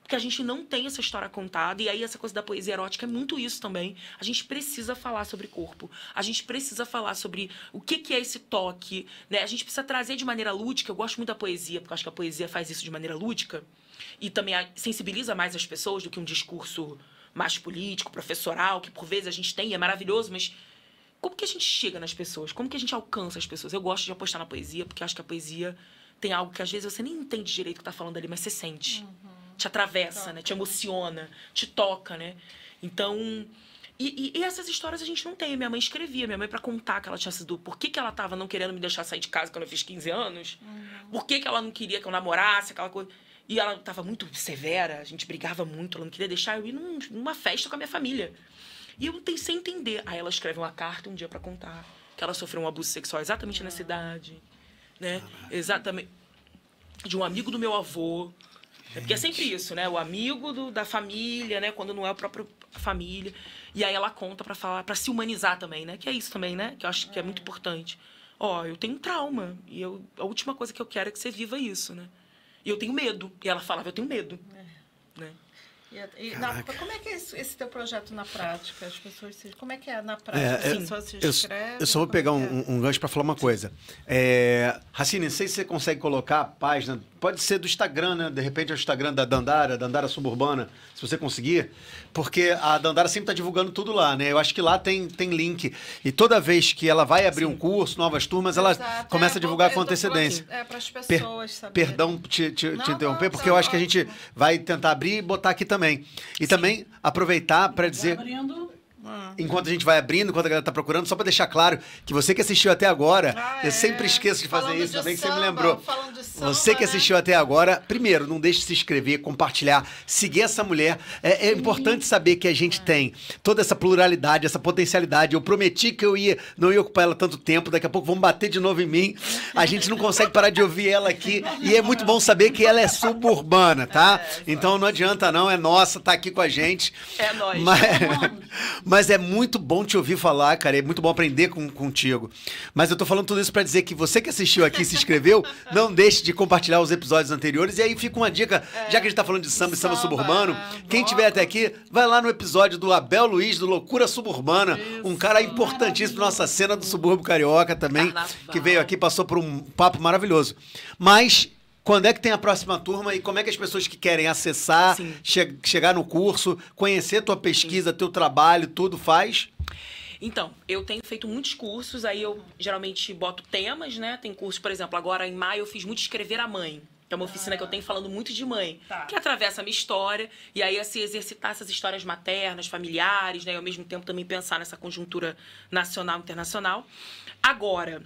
Porque a gente não tem essa história contada. E aí, essa coisa da poesia erótica é muito isso também. A gente precisa falar sobre corpo. A gente precisa falar sobre o que é esse toque, né? A gente precisa trazer de maneira lúdica. Eu gosto muito da poesia, porque eu acho que a poesia faz isso de maneira lúdica. E também sensibiliza mais as pessoas do que um discurso mais político, professoral, que por vezes a gente tem, é maravilhoso, mas como que a gente chega nas pessoas? Como que a gente alcança as pessoas? Eu gosto de apostar na poesia, porque eu acho que a poesia tem algo que às vezes você nem entende direito o que tá falando ali, mas você sente. Te atravessa, né? Te emociona, te toca, né? Então... E essas histórias a gente não tem. Minha mãe escrevia. Minha mãe, pra contar que ela tinha sido... Por que ela tava não querendo me deixar sair de casa quando eu fiz 15 anos? Por que ela não queria que eu namorasse, aquela coisa... E ela tava muito severa, a gente brigava muito, ela não queria deixar eu ir numa festa com a minha família. E eu sem entender. Aí ela escreve uma carta um dia pra contar que ela sofreu um abuso sexual exatamente nessa idade, né? Exatamente. De um amigo do meu avô. Porque é sempre isso, né? O amigo da família, né? Quando não é a própria família. E aí ela conta pra falar, pra se humanizar também, né? Que é isso também, né? Que eu acho que é muito importante. Eu tenho um trauma. E a última coisa que eu quero é que você viva isso, né? E eu tenho medo. E ela falava, eu tenho medo. Né? Como é que é esse teu projeto na prática? As pessoas como é que é na prática? As pessoas se inscrevem? Eu só vou pegar um gancho para falar uma coisa. Racine, não sei se você consegue colocar a página, pode ser do Instagram, né? De repente é o Instagram da Dandara Suburbana, se você conseguir, porque a Dandara sempre está divulgando tudo lá, né? Eu acho que lá tem link. E toda vez que ela vai abrir um curso, novas turmas, ela começa a divulgar com antecedência. Para as pessoas saberem. Perdão te interromper, porque eu acho que a gente vai tentar abrir e botar aqui também. E também aproveitar para dizer... Enquanto a gente vai abrindo, enquanto a galera tá procurando, só para deixar claro que você que assistiu até agora, eu sempre esqueço de fazer isso, ainda bem que você me lembrou. Você que assistiu até agora, primeiro, não deixe de se inscrever, compartilhar, seguir essa mulher. É importante saber que a gente tem toda essa pluralidade, essa potencialidade. Eu prometi que não ia ocupar ela tanto tempo, daqui a pouco vão bater de novo em mim. A gente não consegue parar de ouvir ela aqui. E é muito bom saber que ela é suburbana, tá? Então não adianta não, é nossa, tá aqui com a gente. É nóis. Mas é muito bom te ouvir falar, cara. É muito bom aprender contigo. Mas eu tô falando tudo isso pra dizer que você que assistiu aqui e se inscreveu, não deixe de compartilhar os episódios anteriores. E aí fica uma dica, já que a gente tá falando de samba e samba suburbano, quem tiver até aqui, vai lá no episódio do Abel Luiz, do Loucura Suburbana. Um cara importantíssimo pra nossa cena do subúrbio carioca também, que veio aqui, passou por um papo maravilhoso. Mas... quando é que tem a próxima turma e como é que as pessoas que querem acessar, chegar no curso, conhecer tua pesquisa, teu trabalho, tudo faz? Então, eu tenho feito muitos cursos, aí eu geralmente boto temas, né? Tem curso, por exemplo, agora em maio eu fiz muito Escrever a Mãe, que é uma oficina que eu tenho falando muito de mãe, que atravessa a minha história, e aí assim, exercitar essas histórias maternas, familiares, né? E ao mesmo tempo também pensar nessa conjuntura nacional e internacional. Agora,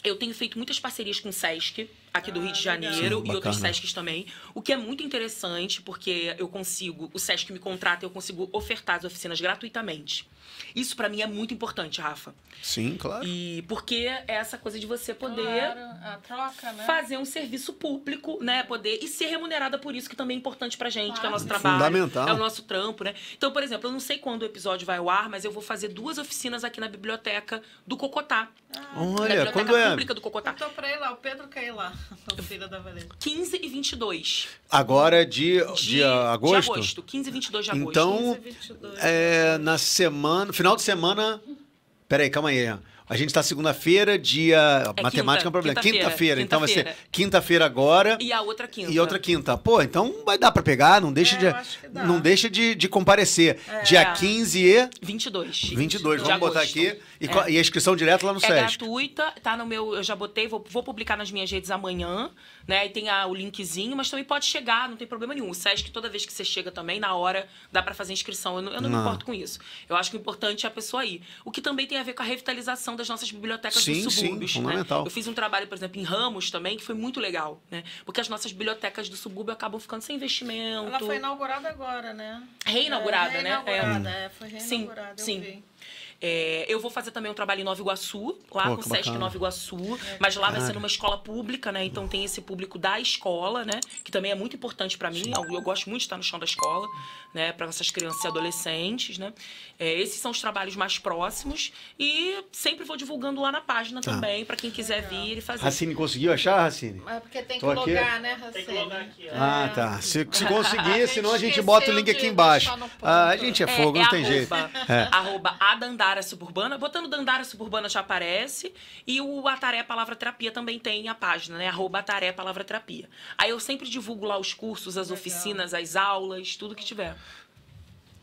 eu tenho feito muitas parcerias com o Sesc, aqui do Rio de Janeiro, e outros Sescs também. O que é muito interessante, porque o Sesc me contrata e eu consigo ofertar as oficinas gratuitamente. Isso pra mim é muito importante, Rafa. Sim, claro. E porque é essa coisa de você poder a troca, né? fazer um serviço público, né? Poder e ser remunerada por isso, que também é importante pra gente, que é o nosso trabalho. Fundamental. É o nosso trampo, né? Então, por exemplo, eu não sei quando o episódio vai ao ar, mas eu vou fazer 2 oficinas aqui na biblioteca do Cocotá. Olha, quando é? Pública do Cocotá. Eu tô pra ir lá, o Pedro quer ir lá. O filho da Valéria. 15 e 22. Agora de agosto? De agosto, 15 e 22 de agosto. Então, 15 e 22. na semana, final de semana... Peraí, calma aí. A gente tá segunda-feira, dia... matemática é um problema. Quinta-feira. Então vai ser quinta-feira agora. E a outra quinta. E outra quinta. Pô, então vai dar pra pegar, não deixa não deixa de comparecer. Dia 15 e... 22. Vamos botar aqui. E a inscrição direta lá no Sesc. É gratuita, tá no meu... Eu já botei, vou publicar nas minhas redes amanhã, né? E tem o linkzinho, mas também pode chegar, não tem problema nenhum. O Sesc, toda vez que você chega também, na hora, dá pra fazer inscrição. Eu não me importo com isso. Eu acho que o importante é a pessoa ir. O que também tem a ver com a revitalização das nossas bibliotecas dos subúrbios. Sim, fundamental. Né? Eu fiz um trabalho, por exemplo, em Ramos também, que foi muito legal, né? Porque as nossas bibliotecas do subúrbio acabam ficando sem investimento. Ela foi inaugurada agora, né? Reinaugurada, né? Foi reinaugurada, sim. eu vi. Eu vou fazer também um trabalho em Nova Iguaçu, lá Pô, com o que Sesc bacana. Nova Iguaçu, mas lá vai ser numa escola pública, né? Então tem esse público da escola, né? Que também é muito importante pra mim. Eu gosto muito de estar no chão da escola, né? Para essas crianças e adolescentes, né? Esses são os trabalhos mais próximos e sempre vou divulgando lá na página também, pra quem quiser vir e fazer. Racine conseguiu achar, Racine? É porque tem que Tô aqui. logar, né, Tem que logar Racine? aqui, ó. Ah, tá. Se conseguir, senão a gente esqueceu bota o link aqui de embaixo. deixar no ponto. Ah, a gente é fogo, não tem jeito. Arroba a Dandara Suburbana. Botando Dandara Suburbana já aparece. E o Ataré Palavra Terapia também tem a página, né? Arroba Ataré Palavra Terapia. Aí eu sempre divulgo lá os cursos, as oficinas, as aulas, tudo que tiver.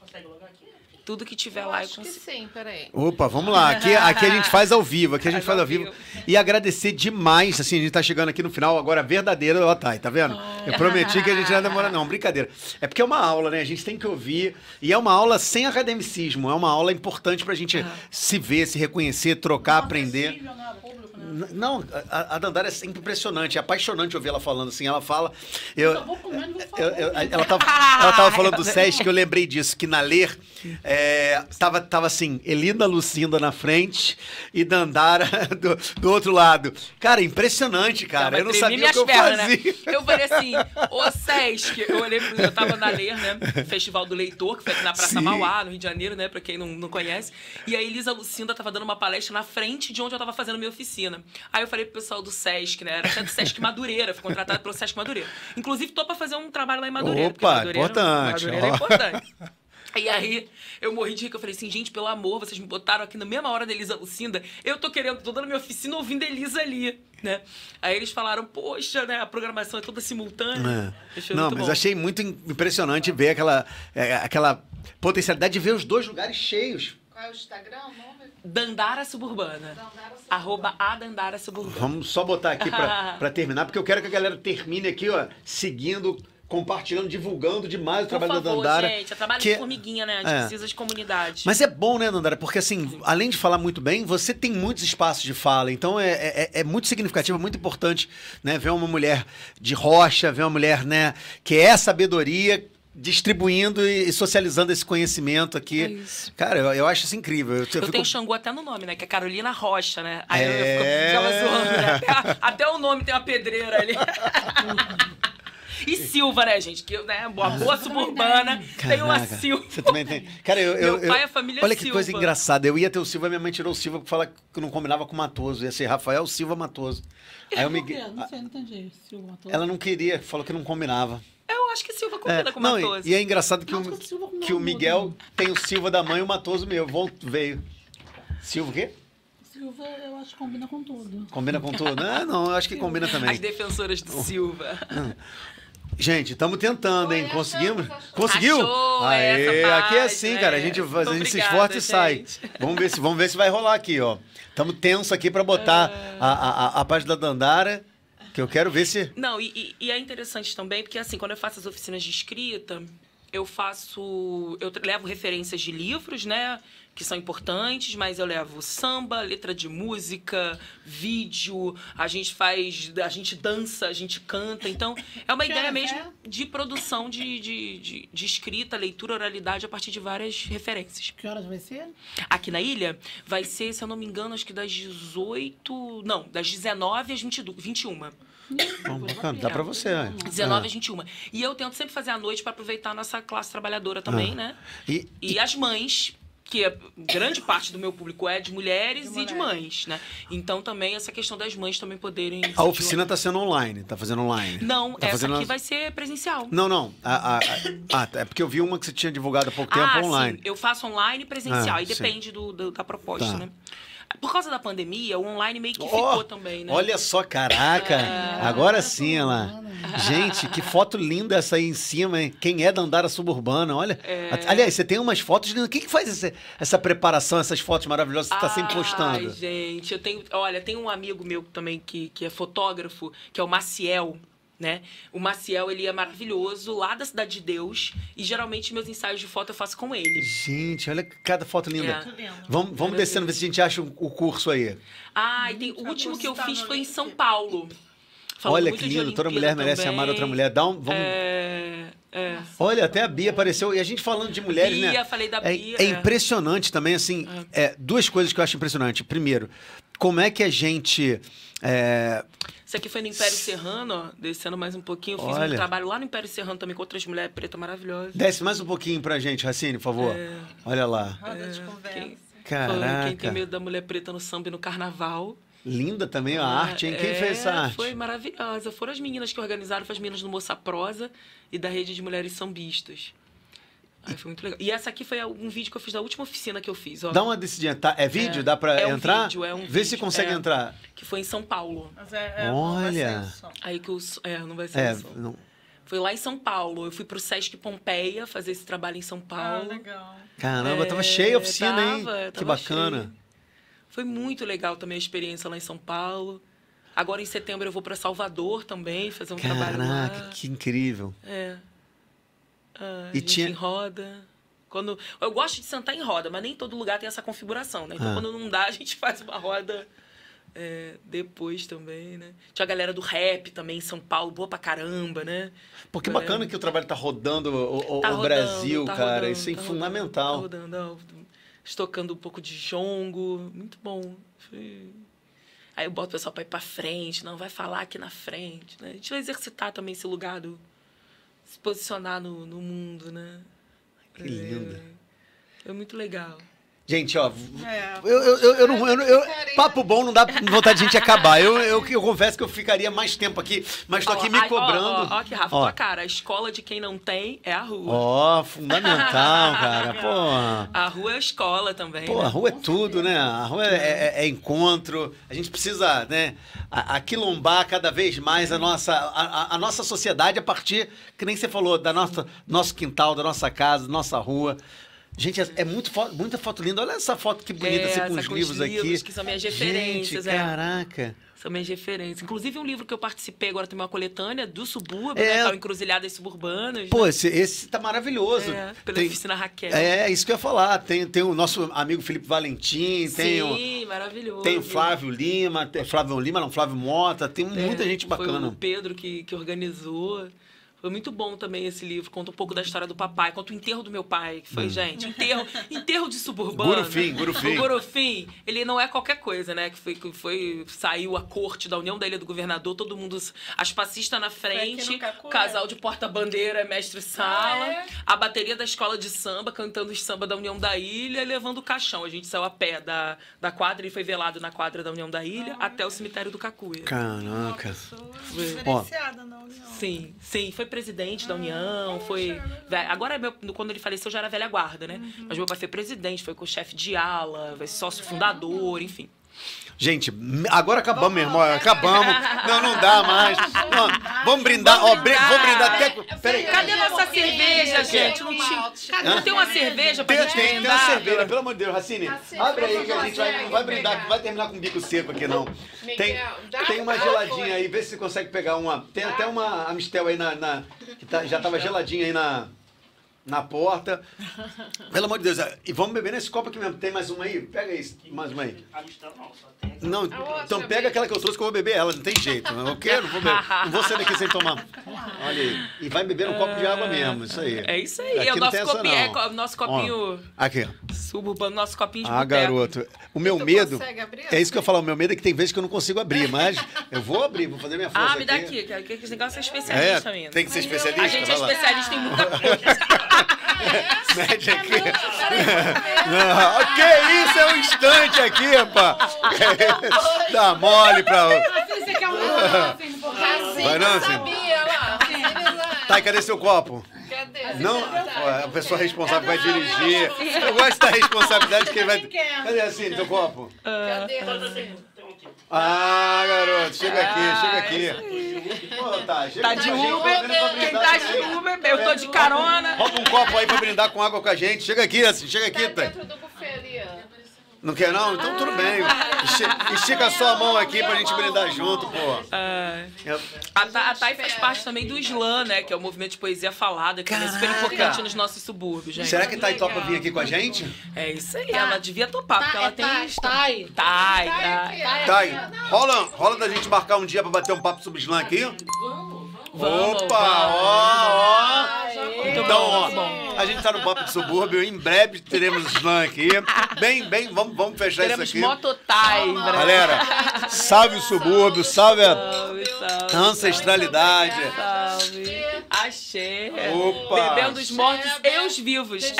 Consegue logar aqui? Tudo que tiver Eu lá eu acho que consigo. sim, peraí. Opa, vamos lá. Aqui a gente faz ao vivo. Aqui a gente Faz faz ao ao vivo. vivo. E agradecer demais, assim, a gente tá chegando aqui no final, agora verdadeiro, ó, tá vendo? Eu prometi que a gente não ia demorar, não. Brincadeira. É porque é uma aula, né? A gente tem que ouvir. E é uma aula sem academicismo. É uma aula importante pra gente se ver, se reconhecer, trocar, aprender. Acessível, né, ao público, né? Não, a Dandara é sempre impressionante, é apaixonante ouvir ela falando assim. Ela fala. Eu só vou comendo e vou falar. Ela tava falando do SESC, que eu lembrei disso, que na Ler tava assim, Elina Lucinda na frente e Dandara do outro lado. Cara, impressionante, cara. Eu não sabia o que eu fazia. Né? Eu falei assim, ô Sesc, eu tava na Ler, né? Festival do Leitor, que foi aqui na Praça Sim. Mauá, no Rio de Janeiro, né? Pra quem não conhece. E a Elisa Lucinda tava dando uma palestra na frente de onde eu tava fazendo minha oficina. Aí eu falei pro pessoal do Sesc, né? Era até do Sesc Madureira, fui contratada pelo Sesc Madureira. Inclusive, tô pra fazer um trabalho lá em Madureira. porque Opa, Madureira, importante, Madureira é ó. importante. E aí, eu morri de rir, que eu falei assim, gente, pelo amor, vocês me botaram aqui na mesma hora da Elisa Lucinda, tô dando minha oficina ouvindo a Elisa ali, né? Aí eles falaram, poxa, né, a programação é toda simultânea. Achei Não, muito mas bom. achei muito impressionante ver aquela potencialidade de ver os dois lugares cheios. Qual é o Instagram? O nome? Dandara Suburbana. Arroba a Dandara Suburbana. Vamos só botar aqui pra terminar, porque eu quero que a galera termine aqui, ó, seguindo, compartilhando, divulgando demais o Por trabalho da favor, Dandara. gente, é trabalho que- de formiguinha, né? A gente precisa de comunidade. Mas é bom, né, Dandara? Porque, assim, além de falar muito bem, você tem muitos espaços de fala. Então, é muito significativo, é muito importante, né? Ver uma mulher de rocha, ver uma mulher, né, que é sabedoria, distribuindo e socializando esse conhecimento aqui. É isso. Cara, eu acho isso incrível. Eu Eu fico- tenho Xangô até no nome, né? Que é Carolina Rocha, né? Aí É. eu ficava zoando, né? Até o nome tem uma pedreira ali. E Silva, né, gente? Que, né, uma boa suburbana tem uma Caraca, Silva. Você também tem. Cara, Meu pai é família olha que Silva. coisa engraçada. Eu ia ter o Silva, minha mãe tirou o Silva pra falar que não combinava com o Matoso. Ia ser Rafael Silva Matoso. Aí eu Por quê? me... Não sei, não entendi. Silva matou. Ela não queria, falou que não combinava. Eu acho que Silva combina com não, Matoso. e é engraçado que, Acho que o Silva com que o Matoso, Miguel né? tem o Silva da mãe e o Matoso meu. Veio. Silva o quê? Silva, eu acho que combina com tudo. Combina com tudo? Não, eu acho que combina também. As defensoras do Silva. Gente, estamos tentando, hein? Oi, Conseguimos? achamos. Conseguiu? Achou Aê, essa aqui é página, assim, cara. A gente, é. a Muito gente se obrigada, esforça e sai. gente. Vamos ver se vai rolar aqui, ó. Estamos tensos aqui para botar a página da Dandara, que eu quero ver se... Não, e é interessante também, porque assim, quando eu faço as oficinas de escrita, eu levo referências de livros, né? Que são importantes, mas eu levo samba, letra de música, vídeo, a gente dança, a gente canta. Então, é uma Que ideia horas mesmo é? de produção de escrita, leitura, oralidade a partir de várias referências. Que horas vai ser? Aqui na ilha vai ser, se eu não me engano, acho que das 18... Não, das 19 às 21. Bacana, dá para você. 19 às 21. E eu tento sempre fazer à noite para aproveitar a nossa classe trabalhadora também, né? E as mães, que grande parte do meu público é de mulheres e de mães, né? Então também essa questão das mães também poderem... A oficina tá sendo online, tá fazendo online. Não, Tá essa fazendo aqui as- vai ser presencial. Não. É porque eu vi uma que você tinha divulgado há pouco tempo online. Sim, eu faço online e presencial, aí sim. depende da proposta, Tá. né? Por causa da pandemia, o online meio que ficou também, né? Olha só, caraca. Agora sim, ela. Gente, que foto linda essa aí em cima, hein? Quem é da Dandara Suburbana? Olha. Aliás, você tem umas fotos lindas. Quem que faz essa preparação, essas fotos maravilhosas que você está sempre postando? Ai, gente, tem um amigo meu também que é fotógrafo, que é o Maciel, né? O Maciel, ele é maravilhoso, lá da Cidade de Deus, e geralmente meus ensaios de foto eu faço com ele. Gente, olha cada foto linda. É. Vamos descendo, ver se a gente acha o curso aí. O último que eu fiz foi em São Paulo. Falando Olha muito que de lindo, toda Olimpíada mulher merece também. amar outra mulher. Olha, até a Bia apareceu. E a gente falando de mulheres, né? Bia, falei da Bia. É impressionante também, assim, duas coisas que eu acho impressionante. Primeiro, como é que a gente... Isso aqui foi no Império Serrano, ó, descendo mais um pouquinho. Eu fiz um trabalho lá no Império Serrano também com outras mulheres pretas maravilhosas. Desce mais um pouquinho pra gente, Racine, por favor. Olha lá. Roda de conversa. Caraca. Quem tem medo da mulher preta no samba e no carnaval. Linda também a arte, hein? Quem fez essa arte? Foi maravilhosa. Foram as meninas que organizaram, foi as meninas do Moça Prosa e da Rede de Mulheres Sambistas. Aí foi muito legal. E essa aqui foi um vídeo que eu fiz da última oficina que eu fiz. Ó. Dá uma descidinha. Tá? É vídeo? Dá pra entrar? É um Vê vídeo, se consegue entrar. Que foi em São Paulo. Mas Olha. Aí que não vai ser o som. Não. Foi lá em São Paulo. Eu fui pro Sesc Pompeia fazer esse trabalho em São Paulo. Legal. Caramba, tava cheia a oficina, hein? Tava Que bacana. cheio. Foi muito legal também a experiência lá em São Paulo. Agora, em setembro, eu vou para Salvador também, fazer um trabalho lá. Caraca, que incrível. E tinha... em roda. Eu gosto de sentar em roda, mas nem todo lugar tem essa configuração, né? Então, quando não dá, a gente faz uma roda depois também, né? Tinha a galera do rap também em São Paulo, boa pra caramba, né? Pô, que bacana que o trabalho tá rodando o Brasil, cara. Isso é fundamental. Tá rodando, estocando um pouco de jongo, muito bom. Aí eu boto o pessoal para ir para frente, não vai falar aqui na frente, né? A gente vai exercitar também esse lugar do se posicionar no mundo, né? Que lindo. É muito legal. Gente, ó, papo bom não dá vontade de a gente acabar. Eu confesso que eu ficaria mais tempo aqui, mas tô aqui me cobrando. Ó, aqui, Rafa, tua cara. A escola de quem não tem é a rua. Ó, fundamental, cara. Pô. A rua é a escola também. Pô, né? a rua é tudo, né? A rua é encontro. A gente precisa, né, aquilombar cada vez mais a nossa sociedade a partir, que nem você falou, nosso quintal, da nossa casa, da nossa rua. Gente, muita foto linda. Olha essa foto que bonita, assim, com os livros aqui. Que são minhas referências. Gente, caraca. São minhas referências. Inclusive, um livro que eu participei agora também, uma coletânea do subúrbio, né? Que é o Encruzilhadas Suburbanas. Pô, né? esse tá maravilhoso. Pela oficina Raquel. Isso que eu ia falar. Tem o nosso amigo Felipe Valentim. Sim, maravilhoso. Tem o Flávio Lima. Flávio Mota. Tem muita gente bacana. Foi o Pedro que organizou. Foi muito bom também esse livro. Conta um pouco da história do papai. Conta o enterro do meu pai, que foi, gente, enterro de suburbano. Gurufim. O Gurufim, ele não é qualquer coisa, né? Saiu a corte da União da Ilha do Governador, todo mundo, as passistas na frente, casal de porta-bandeira, mestre-sala, a bateria da escola de samba, cantando os samba da União da Ilha, levando o caixão. A gente saiu a pé da quadra e foi velado na quadra da União da Ilha até o cemitério do Cacuia. Caraca. Diferenciada na União. Sim, foi presidente da União, foi... Agora, quando ele faleceu, já era velha guarda, né? Mas meu pai foi presidente, foi co-chefe de ala, foi sócio fundador, enfim. Gente, agora acabamos, meu irmão. Acabamos. Não dá mais. Não, vamos brindar. Vou brindar até... Peraí. Cadê nossa cerveja, gente? Não tem uma cerveja pra gente brindar? Tem uma cerveja, pelo amor de Deus. Racine, abre aí que a gente não vai brindar, não vai terminar com bico seco aqui, não. Tem uma geladinha aí, vê se você consegue pegar uma... Tem até uma Amistel aí que já tava geladinha aí na porta. Pelo amor de Deus. E vamos beber nesse copo aqui mesmo. Tem mais uma aí? Pega isso. Mais uma aí. Não, então pega aquela que eu trouxe que eu vou beber ela. Não tem jeito. Eu quero, não vou sair daqui sem tomar. Olha aí. E vai beber no copo de água mesmo. Isso aí. É isso aí. É o nosso copinho... Aqui. Suburbano, nosso copinho de boteco. Garoto. O meu medo... É isso que eu falo. O meu medo é que tem vezes que eu não consigo abrir. Mas eu vou abrir. Vou fazer minha força me dá aqui. Que esse negócio é especialista mesmo. Tem que ser especialista? A gente é especialista em muita coisa. Mete aqui. Que isso? É um instante aqui, pá. Dá mole pra... Você quer Vai não, sabia lá. Tá, e cadê seu copo? Cadê? Não, a pessoa responsável vai dirigir. Eu gosto da responsabilidade que ele vai... Cadê assim, seu copo? Cadê? Garoto, chega aqui. Pô, tá de Uber, quem tá de Uber, eu tô de carona. Rouba um copo aí pra brindar com água com a gente. Chega aqui, tá. Dentro do buffet ali, ó. Não quer não? Então tudo bem. Estica só a mão aqui pra gente brindar junto, pô. A Thay faz parte também do Slam, né? Que é o movimento de poesia falada, que é super importante nos nossos subúrbios, gente. Será que Thay topa vir aqui com a gente? É isso aí, ela devia topar, porque ela tem... Thay, rola da gente marcar um dia pra bater um papo sobre Slam aqui? Vamos. Opa, ó. A gente tá no Papo de Subúrbio, em breve teremos slam aqui. Vamos fechar Teremos isso aqui. mototais, Galera, salve o subúrbio, salve a salve. ancestralidade. Salve. Axé. Opa. Bebendo os mortos e os vivos.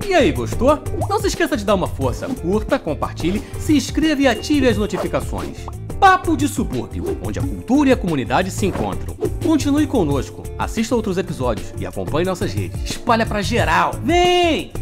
E aí, gostou? Não se esqueça de dar uma força, curta, compartilhe, se inscreva e ative as notificações. Papo de Subúrbio, onde a cultura e a comunidade se encontram. Continue conosco, assista outros episódios e acompanhe nossas redes. Espalha pra geral. Vem!